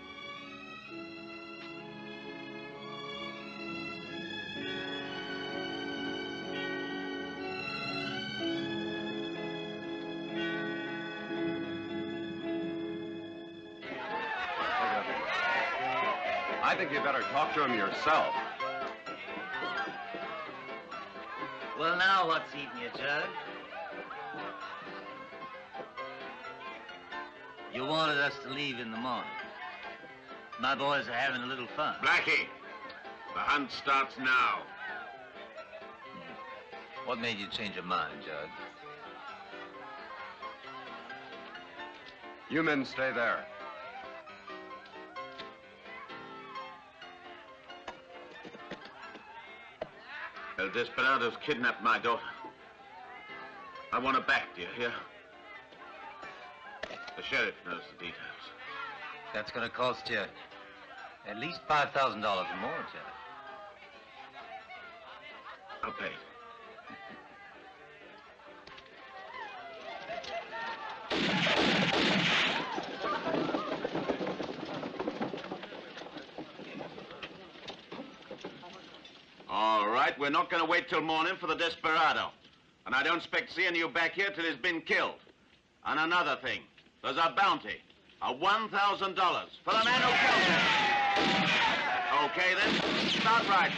I think you better talk to him yourself. Well, now what's eating you, Judge? You wanted us to leave in the morning. My boys are having a little fun. Blackie, the hunt starts now. What made you change your mind, Judge? You men stay there. El Desperado's kidnapped my daughter. I want her back, do you hear? The sheriff knows the details. That's gonna cost you at least $5,000 or more, Judge. I'll pay. All right, we're not going to wait till morning for the Desperado. And I don't expect seeing you back here till he's been killed. And another thing, there's a bounty of $1,000 for the man who kills him. Okay, then, start riding.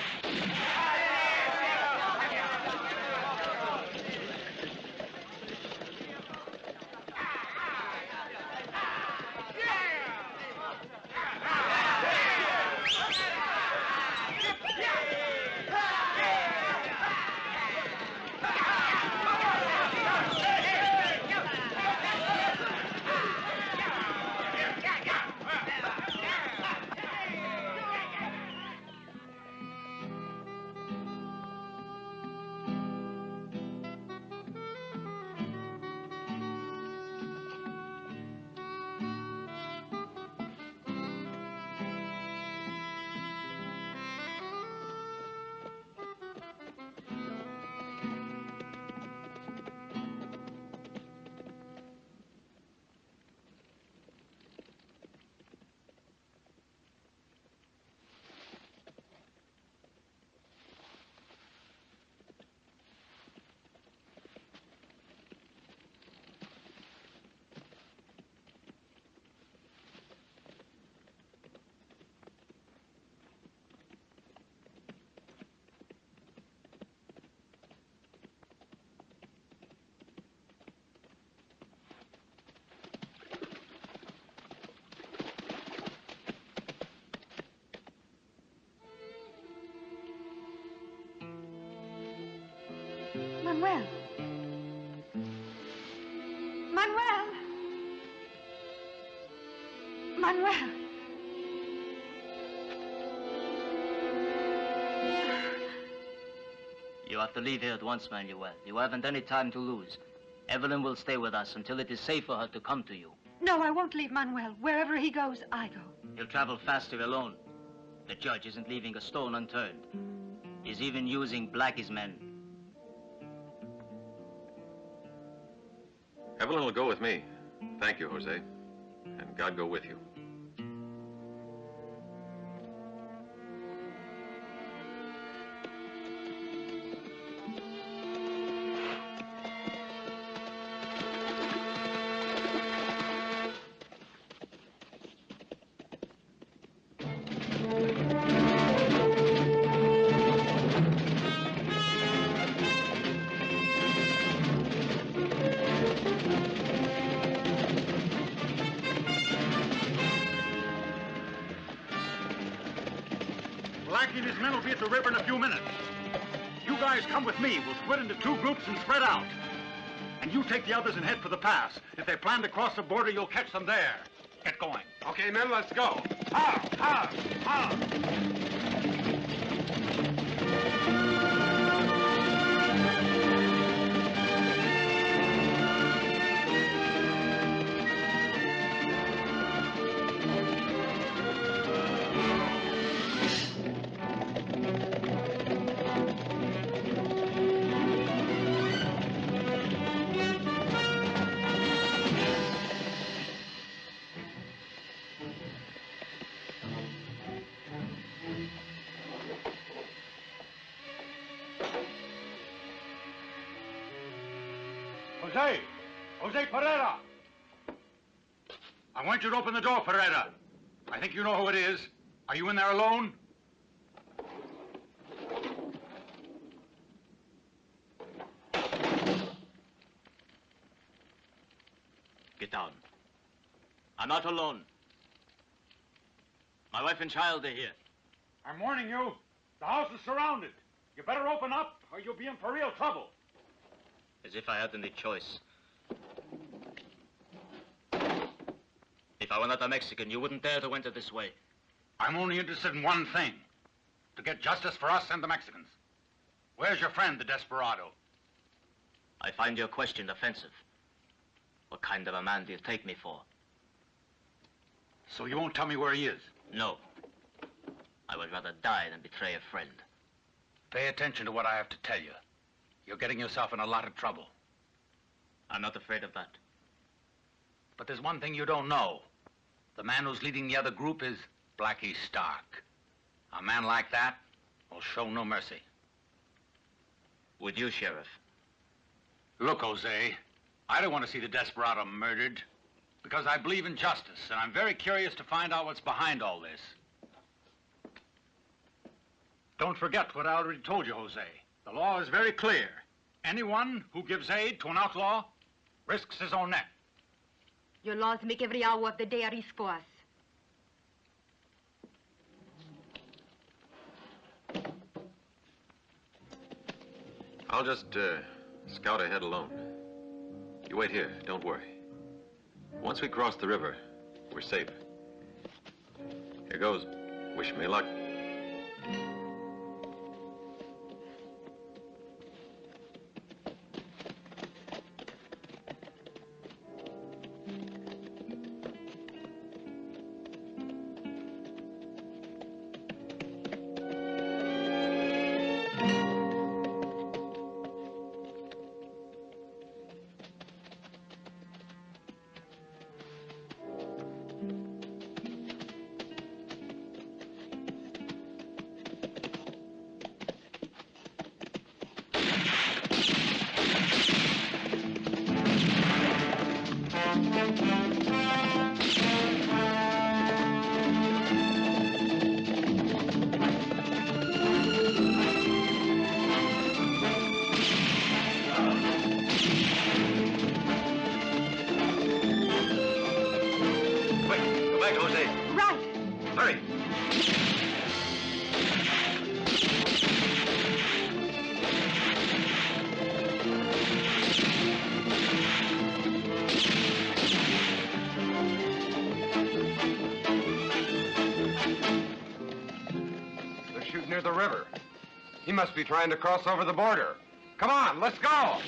Manuel. Manuel. Manuel. You have to leave here at once, Manuel. You haven't any time to lose. Evelyn will stay with us until it is safe for her to come to you. No, I won't leave Manuel. Wherever he goes, I go. He'll travel faster alone. The judge isn't leaving a stone unturned. He's even using Blackie's men. Evelyn will go with me. Thank you, Jose. And God go with you. Blackie and his men will be at the river in a few minutes. You guys come with me. We'll split into 2 groups and spread out. And you take the others and head for the pass. If they plan to cross the border, you'll catch them there. Get going. Okay, men, let's go. Ha! Ha! Ha! Jose! Jose Pereira! I want you to open the door, Pereira. I think you know who it is. Are you in there alone? Get down. I'm not alone. My wife and child are here. I'm warning you. The house is surrounded. You better open up, or you'll be in for real trouble. As if I had any choice. If I were not a Mexican, you wouldn't dare to enter this way. I'm only interested in one thing. To get justice for us and the Mexicans. Where's your friend, the desperado? I find your question offensive. What kind of a man do you take me for? So you won't tell me where he is? No. I would rather die than betray a friend. Pay attention to what I have to tell you. You're getting yourself in a lot of trouble. I'm not afraid of that. But there's one thing you don't know. The man who's leading the other group is Blackie Stark. A man like that will show no mercy. Would you, Sheriff? Look, Jose, I don't want to see the desperado murdered because I believe in justice, and I'm very curious to find out what's behind all this. Don't forget what I already told you, Jose. The law is very clear. Anyone who gives aid to an outlaw risks his own neck. Your laws make every hour of the day a risk for us. I'll just scout ahead alone. You wait here, don't worry. Once we cross the river, we're safe. Here goes. Wish me luck. near the river. He must be trying to cross over the border. Come on, let's go!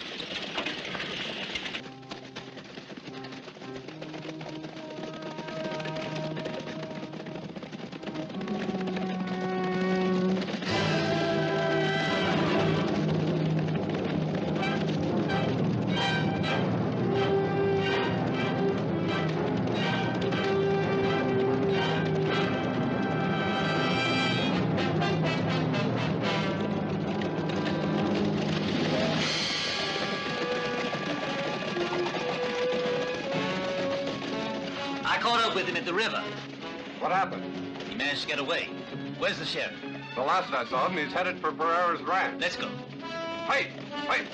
I caught up with him at the river. What happened? He managed to get away. Where's the sheriff? The last I saw him, he's headed for Pereira's ranch. Let's go. Wait! Wait!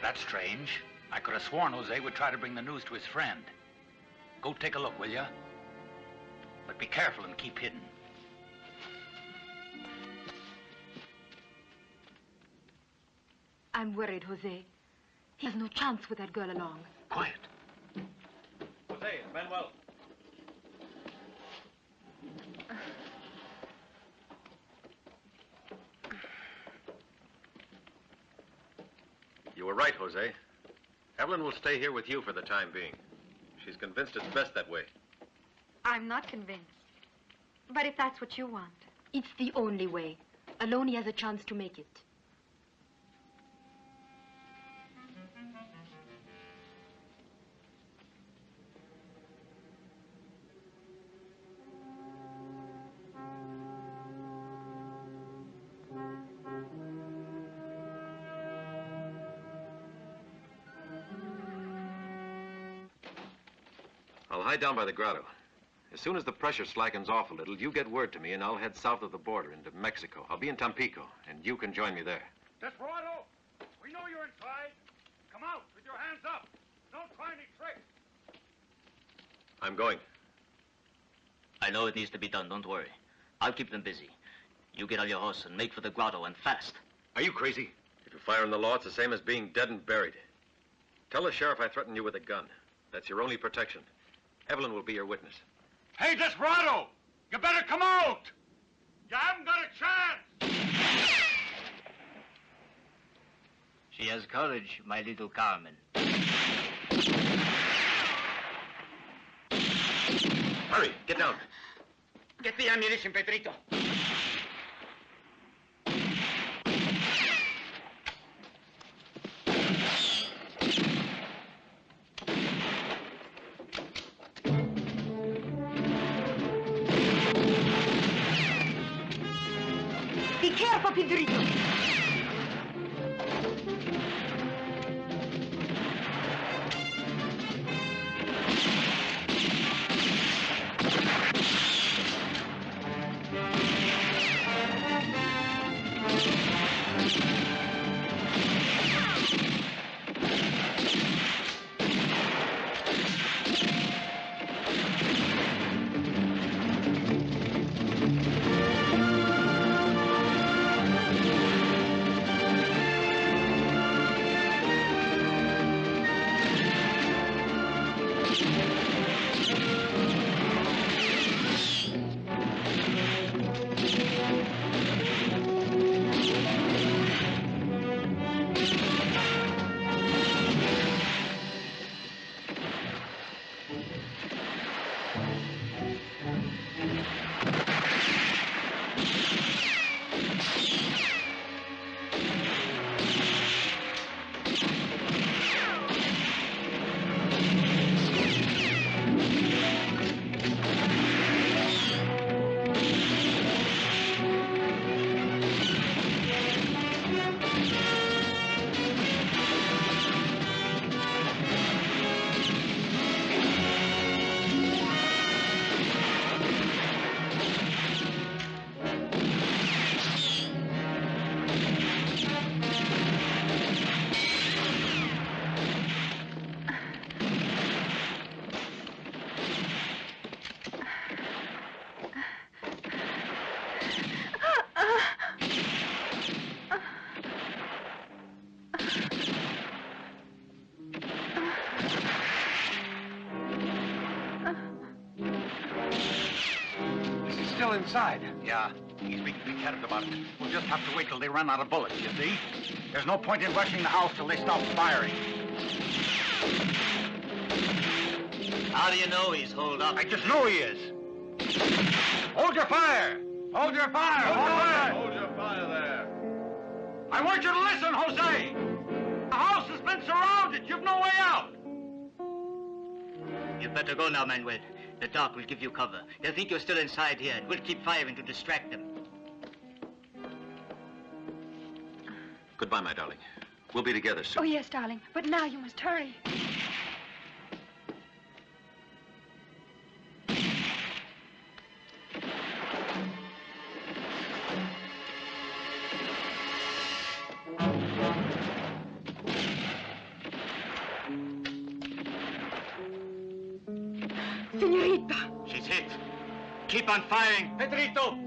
That's strange. I could have sworn Jose would try to bring the news to his friend. Go take a look, will you? But be careful and keep hidden. I'm worried, Jose. He has no chance with that girl along. Quiet. Jose, it's Manuel. You were right, Jose. Evelyn will stay here with you for the time being. She's convinced it's best that way. I'm not convinced. But if that's what you want. It's the only way. Alone he has a chance to make it. I'll hide down by the grotto. As soon as the pressure slackens off a little, you get word to me and I'll head south of the border into Mexico. I'll be in Tampico, and you can join me there. Desperado! We know you're inside. Come out with your hands up. Don't try any tricks. I'm going. I know it needs to be done, don't worry. I'll keep them busy. You get on your horse and make for the grotto, and fast. Are you crazy? If you fire in the law, it's the same as being dead and buried. Tell the sheriff I threatened you with a gun. That's your only protection. Evelyn will be your witness. Hey, Desperado! You better come out! You haven't got a chance! She has courage, my little Carmen. Hurry, get down. Get the ammunition, Pedrito. Be careful, Pedrito. inside. Yeah, he's being big-headed about it. We'll just have to wait till they run out of bullets, you see? There's no point in rushing the house till they stop firing. How do you know he's holed up? I just know he is. Hold your fire! Hold your fire! Hold your fire! Hold your fire there. I want you to listen, Jose! The house has been surrounded. You've no way out. You'd better go now, Manuel. The dark will give you cover. They'll think you're still inside here, and we'll keep firing to distract them. Goodbye, my darling. We'll be together soon. Oh, yes, darling. But now you must hurry. Senorita! She's hit. Keep on firing. Pedrito!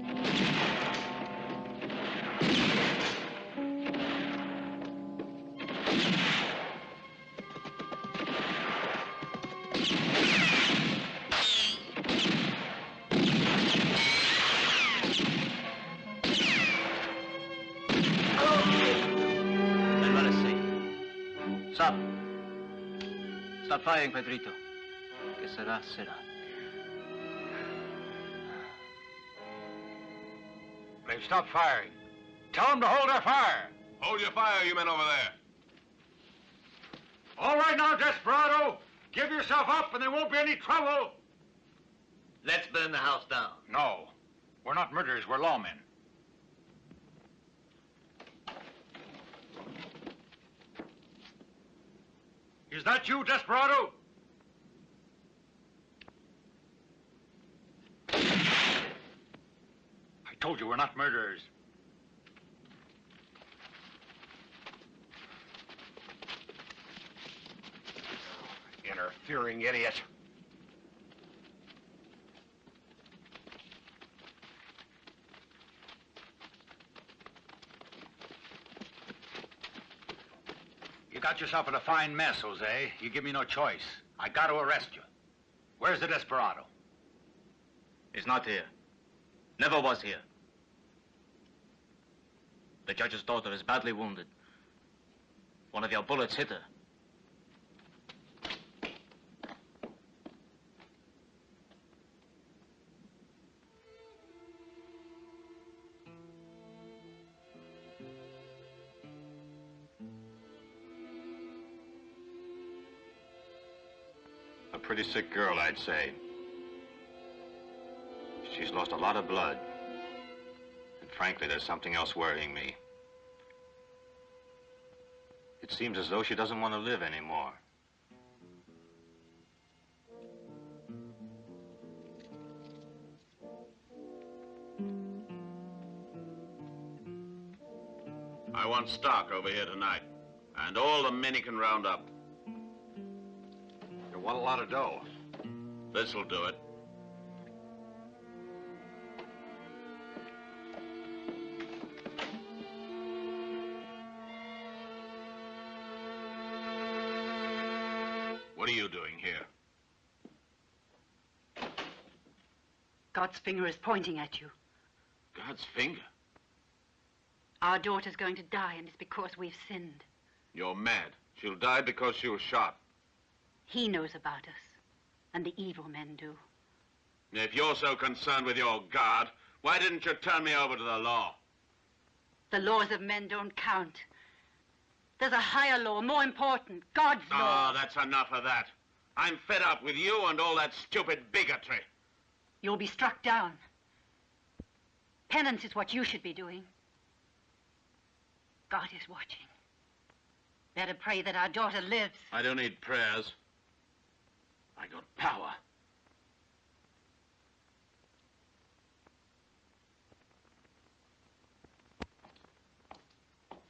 Stop. Stop firing, Pedrito. Que será, será. They've stopped firing. Tell them to hold their fire. Hold your fire, you men over there. All right now, Desperado. Give yourself up and there won't be any trouble. Let's burn the house down. No. We're not murderers. We're lawmen. Is that you, Desperado? I told you we're not murderers. Interfering idiot. You got yourself in a fine mess, Jose. You give me no choice. I got to arrest you. Where's the Desperado? He's not here. Never was here. The judge's daughter is badly wounded. One of your bullets hit her. A pretty sick girl, I'd say. She's lost a lot of blood. And frankly, there's something else worrying me. It seems as though she doesn't want to live anymore. I want stock over here tonight. And all the men he can round up. You want a lot of dough. This'll do it. What are you doing here? God's finger is pointing at you. God's finger? Our daughter's going to die, and it's because we've sinned. You're mad. She'll die because she was shot. He knows about us, and the evil men do. If you're so concerned with your God, why didn't you turn me over to the law? The laws of men don't count. There's a higher law, more important, God's law. Oh, that's enough of that. I'm fed up with you and all that stupid bigotry. You'll be struck down. Penance is what you should be doing. God is watching. Better pray that our daughter lives. I don't need prayers. I got power.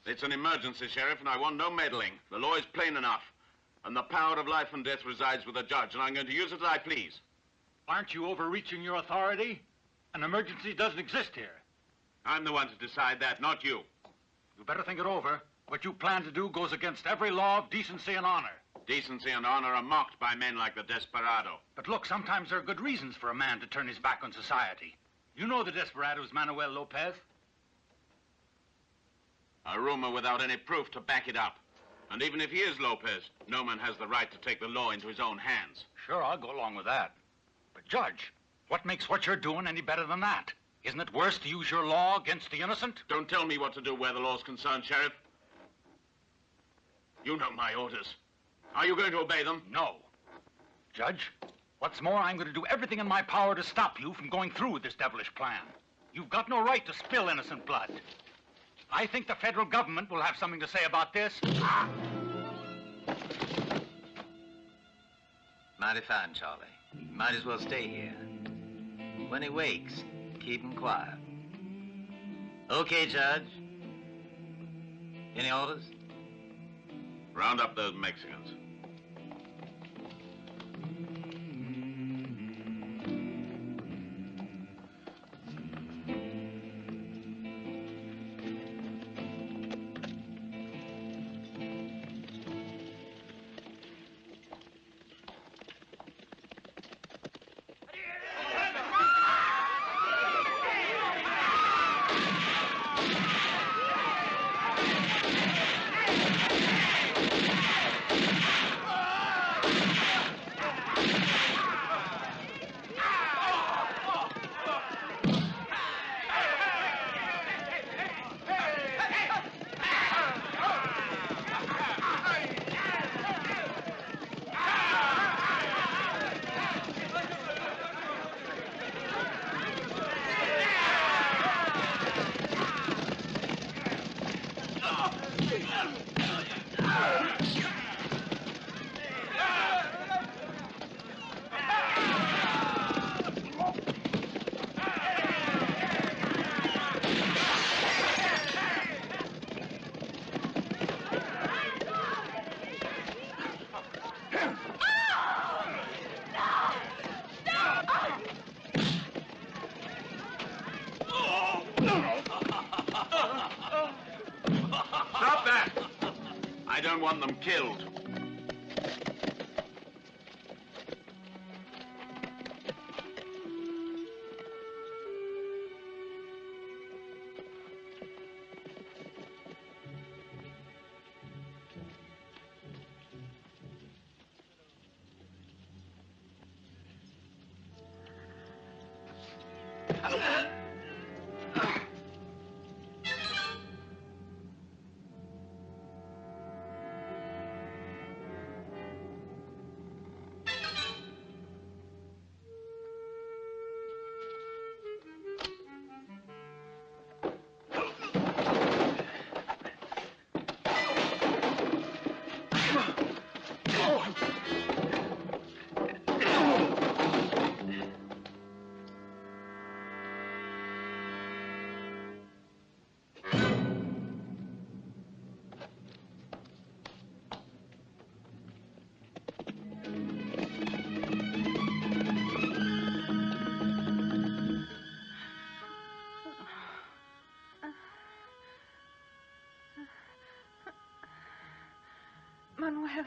It's an emergency, Sheriff, and I want no meddling. The law is plain enough. And the power of life and death resides with the judge, and I'm going to use it as I please. Aren't you overreaching your authority? An emergency doesn't exist here. I'm the one to decide that, not you. You better think it over. What you plan to do goes against every law of decency and honor. Decency and honor are mocked by men like the Desperado. But look, sometimes there are good reasons for a man to turn his back on society. You know the desperado's Manuel Lopez. A rumor without any proof to back it up. And even if he is Lopez, no man has the right to take the law into his own hands. Sure, I'll go along with that. But, Judge, what makes what you're doing any better than that? Isn't it worse to use your law against the innocent? Don't tell me what to do where the law's concerned, Sheriff. You know my orders. Are you going to obey them? No. Judge, what's more, I'm going to do everything in my power to stop you from going through with this devilish plan. You've got no right to spill innocent blood. I think the federal government will have something to say about this. Mighty fine, Charlie. You might as well stay here. When he wakes, keep him quiet. Okay, Judge. Any orders? Round up those Mexicans. Stop that! I don't want them killed. Manuel,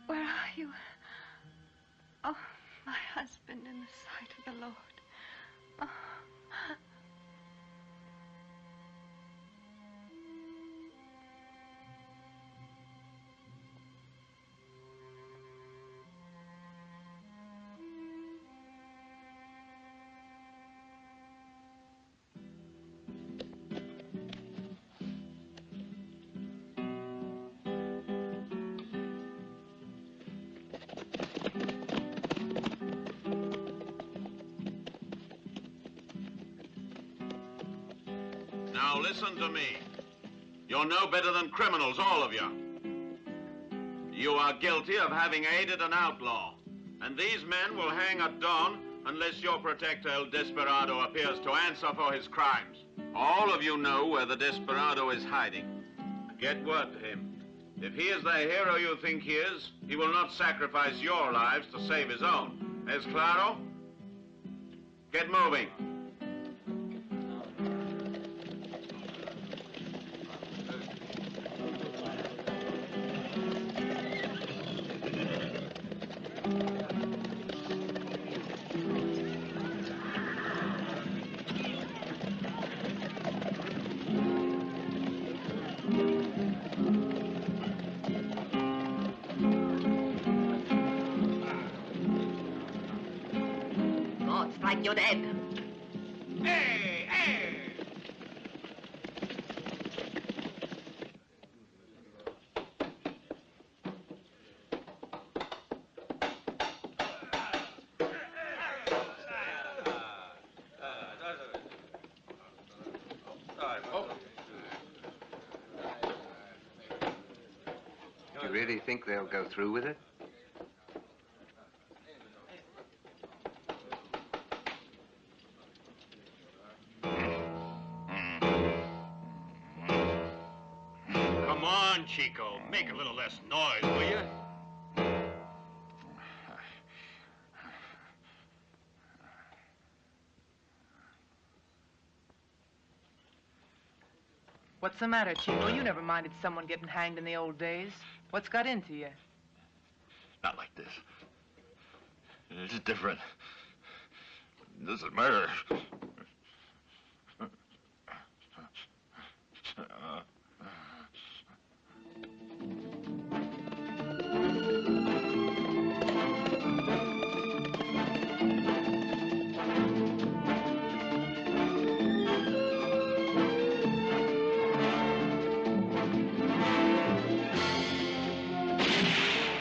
where are you? Oh, my husband in the sight of the Lord. Oh. Now listen to me. You're no better than criminals, all of you. You are guilty of having aided an outlaw. And these men will hang at dawn unless your protector, El Desperado, appears to answer for his crimes. All of you know where the Desperado is hiding. Get word to him. If he is the hero you think he is, he will not sacrifice your lives to save his own. Es claro? Get moving. fight, you're dead. Hey, hey! You really think they'll go through with it? Come on, Chico. Make a little less noise, will you? What's the matter, Chico? You never minded someone getting hanged in the old days. What's got into you? Not like this. This is different. This is murder.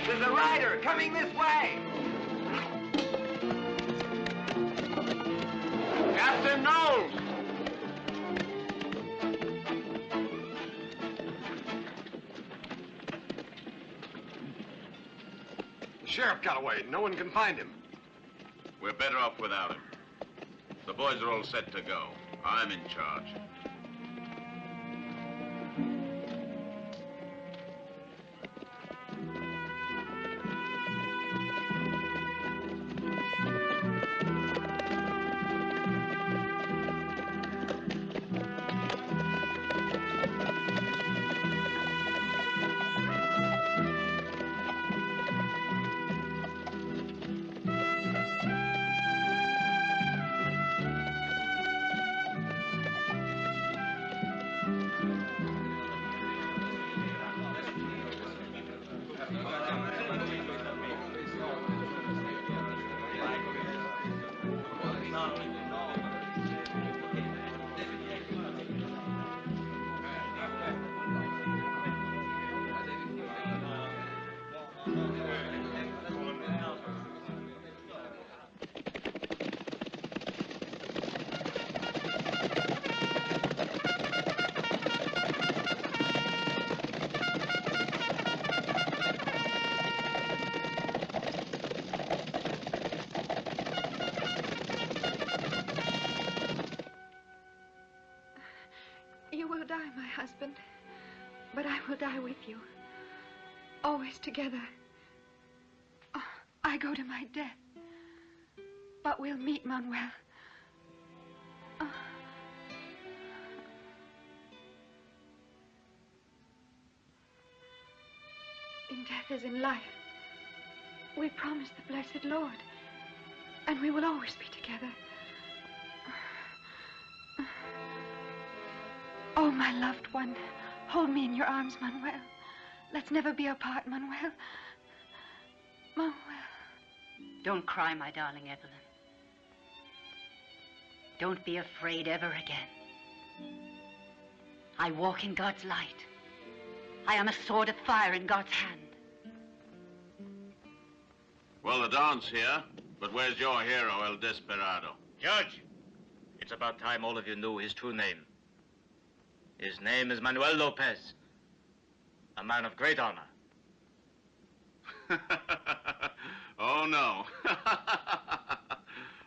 There's a rider coming this way. Captain Knowles! The sheriff got away. No one can find him. We're better off without him. The boys are all set to go. I'm in charge. You will die, my husband, but I will die with you. Always together. Oh, I go to my death. But we'll meet, Manuel. Oh. In death as in life, we promise the blessed Lord, and we will always be together. Oh, my loved one, hold me in your arms, Manuel. Let's never be apart, Manuel. Manuel. Don't cry, my darling Evelyn. Don't be afraid ever again. I walk in God's light. I am a sword of fire in God's hand. Well, the Don's here, but where's your hero, El Desperado? Judge, it's about time all of you knew his true name. His name is Manuel Lopez, a man of great honor. Oh, no.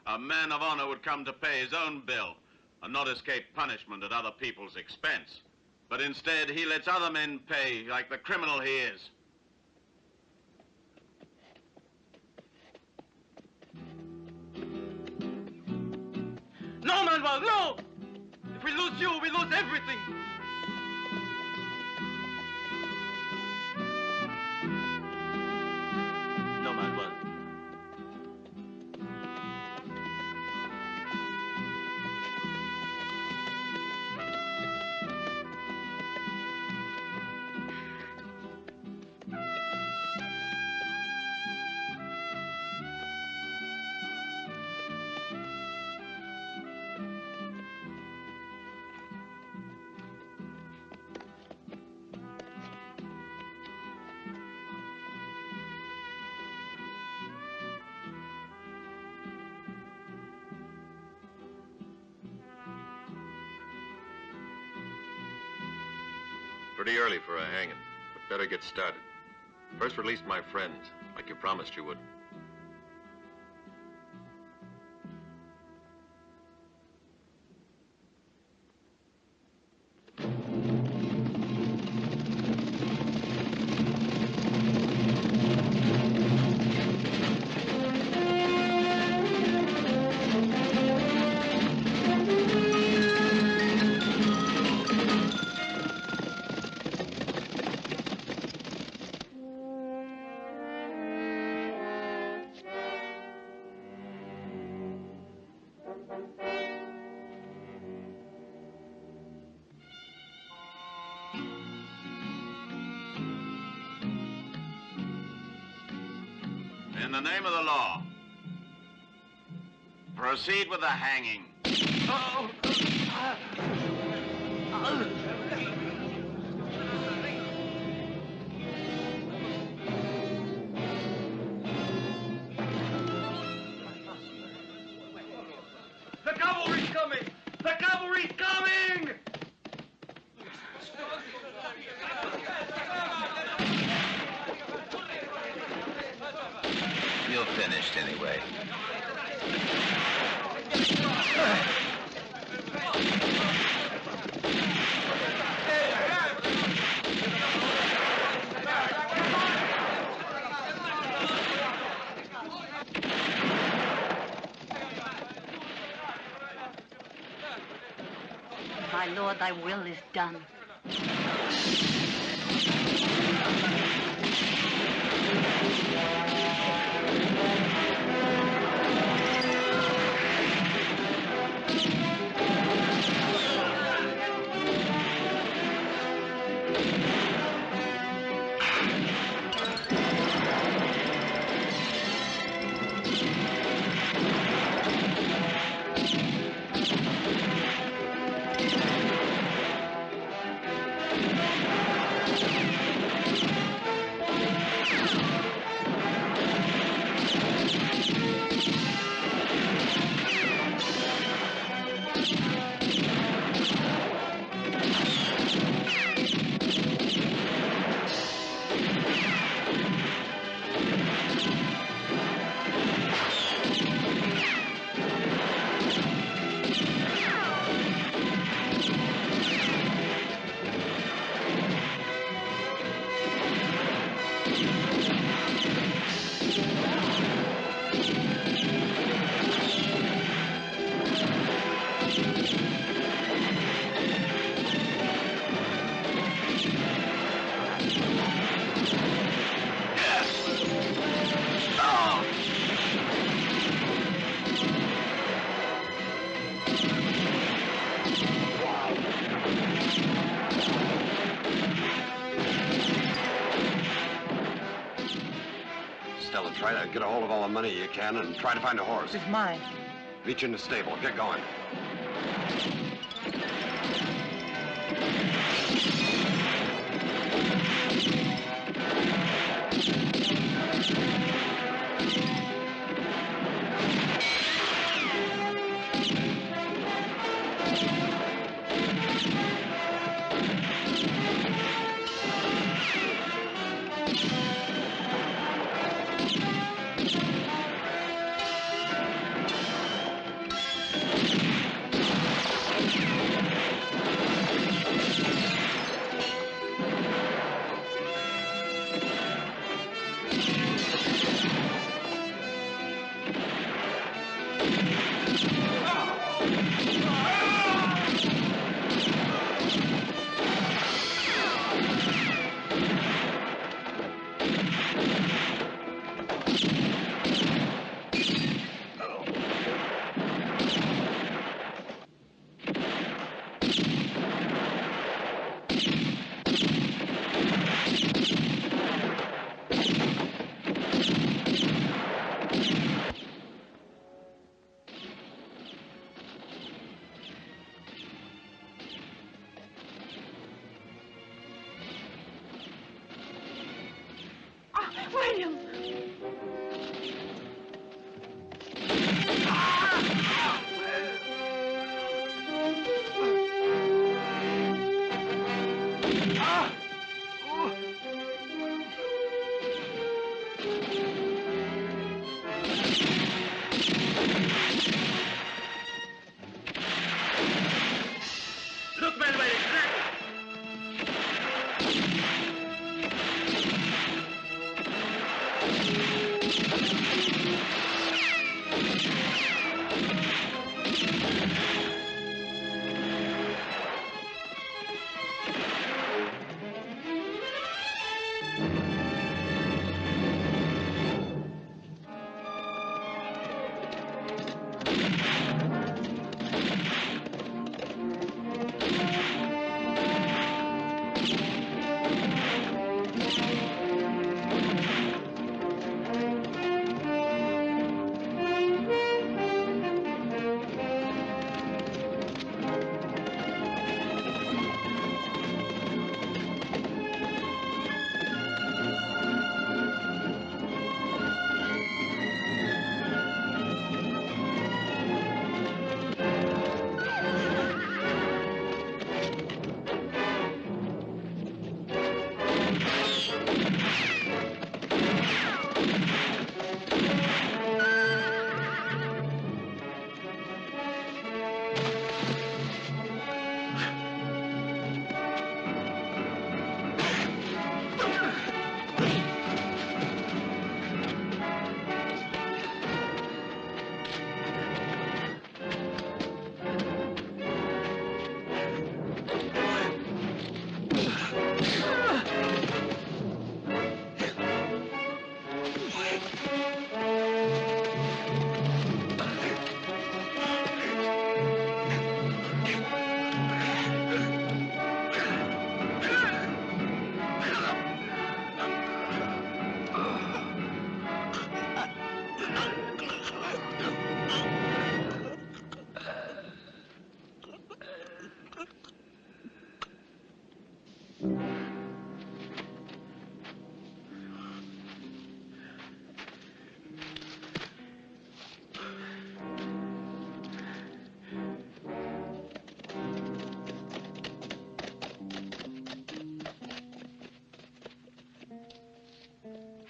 A man of honor would come to pay his own bill and not escape punishment at other people's expense. But instead, he lets other men pay like the criminal he is. No, Manuel, no! If we lose you, we lose everything. No, Manuel. Pretty early for a hanging, but better get started. First release my friends, like you promised you would. In the name of the law, proceed with the hanging. The cavalry's coming! The cavalry's coming! You're finished anyway. My lord, thy will is done. Stella, try to get a hold of all the money you can and try to find a horse. This is mine. Meet you in the stable. Get going. Look, Manuel, exactly.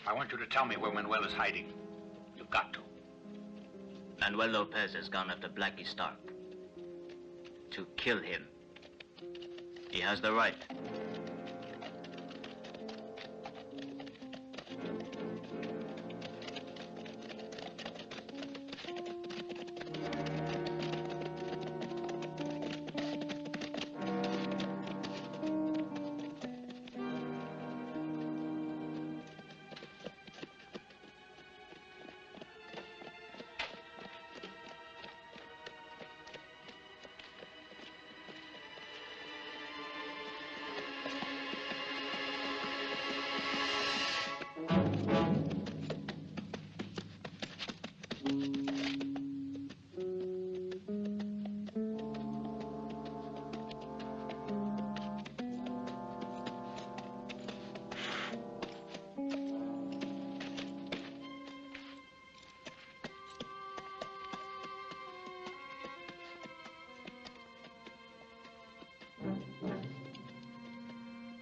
I want you to tell me where Manuel is hiding. You've got to. Manuel Lopez has gone after Blackie Stark. To kill him. He has the right.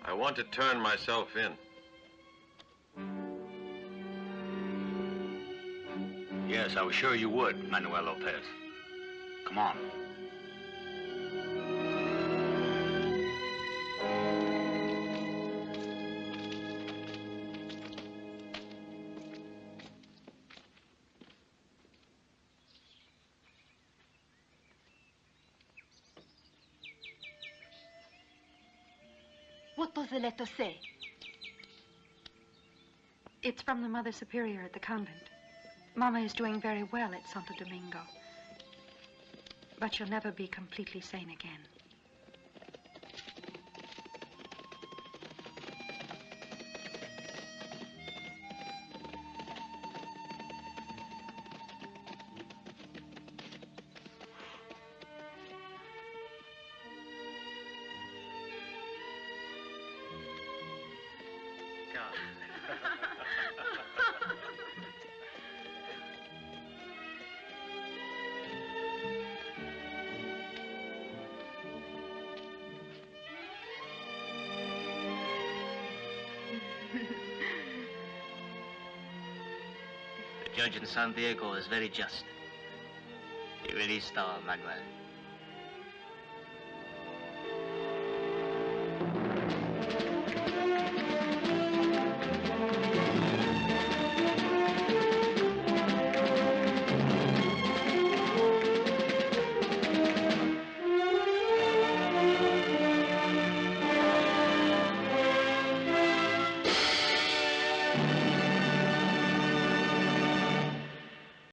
I want to turn myself in. Yes, I was sure you would, Manuel Lopez. Come on. What does the letter say? It's from the Mother Superior at the convent. Mama is doing very well at Santo Domingo. But she'll never be completely sane again. judge in San Diego is very just. He released our Manuel.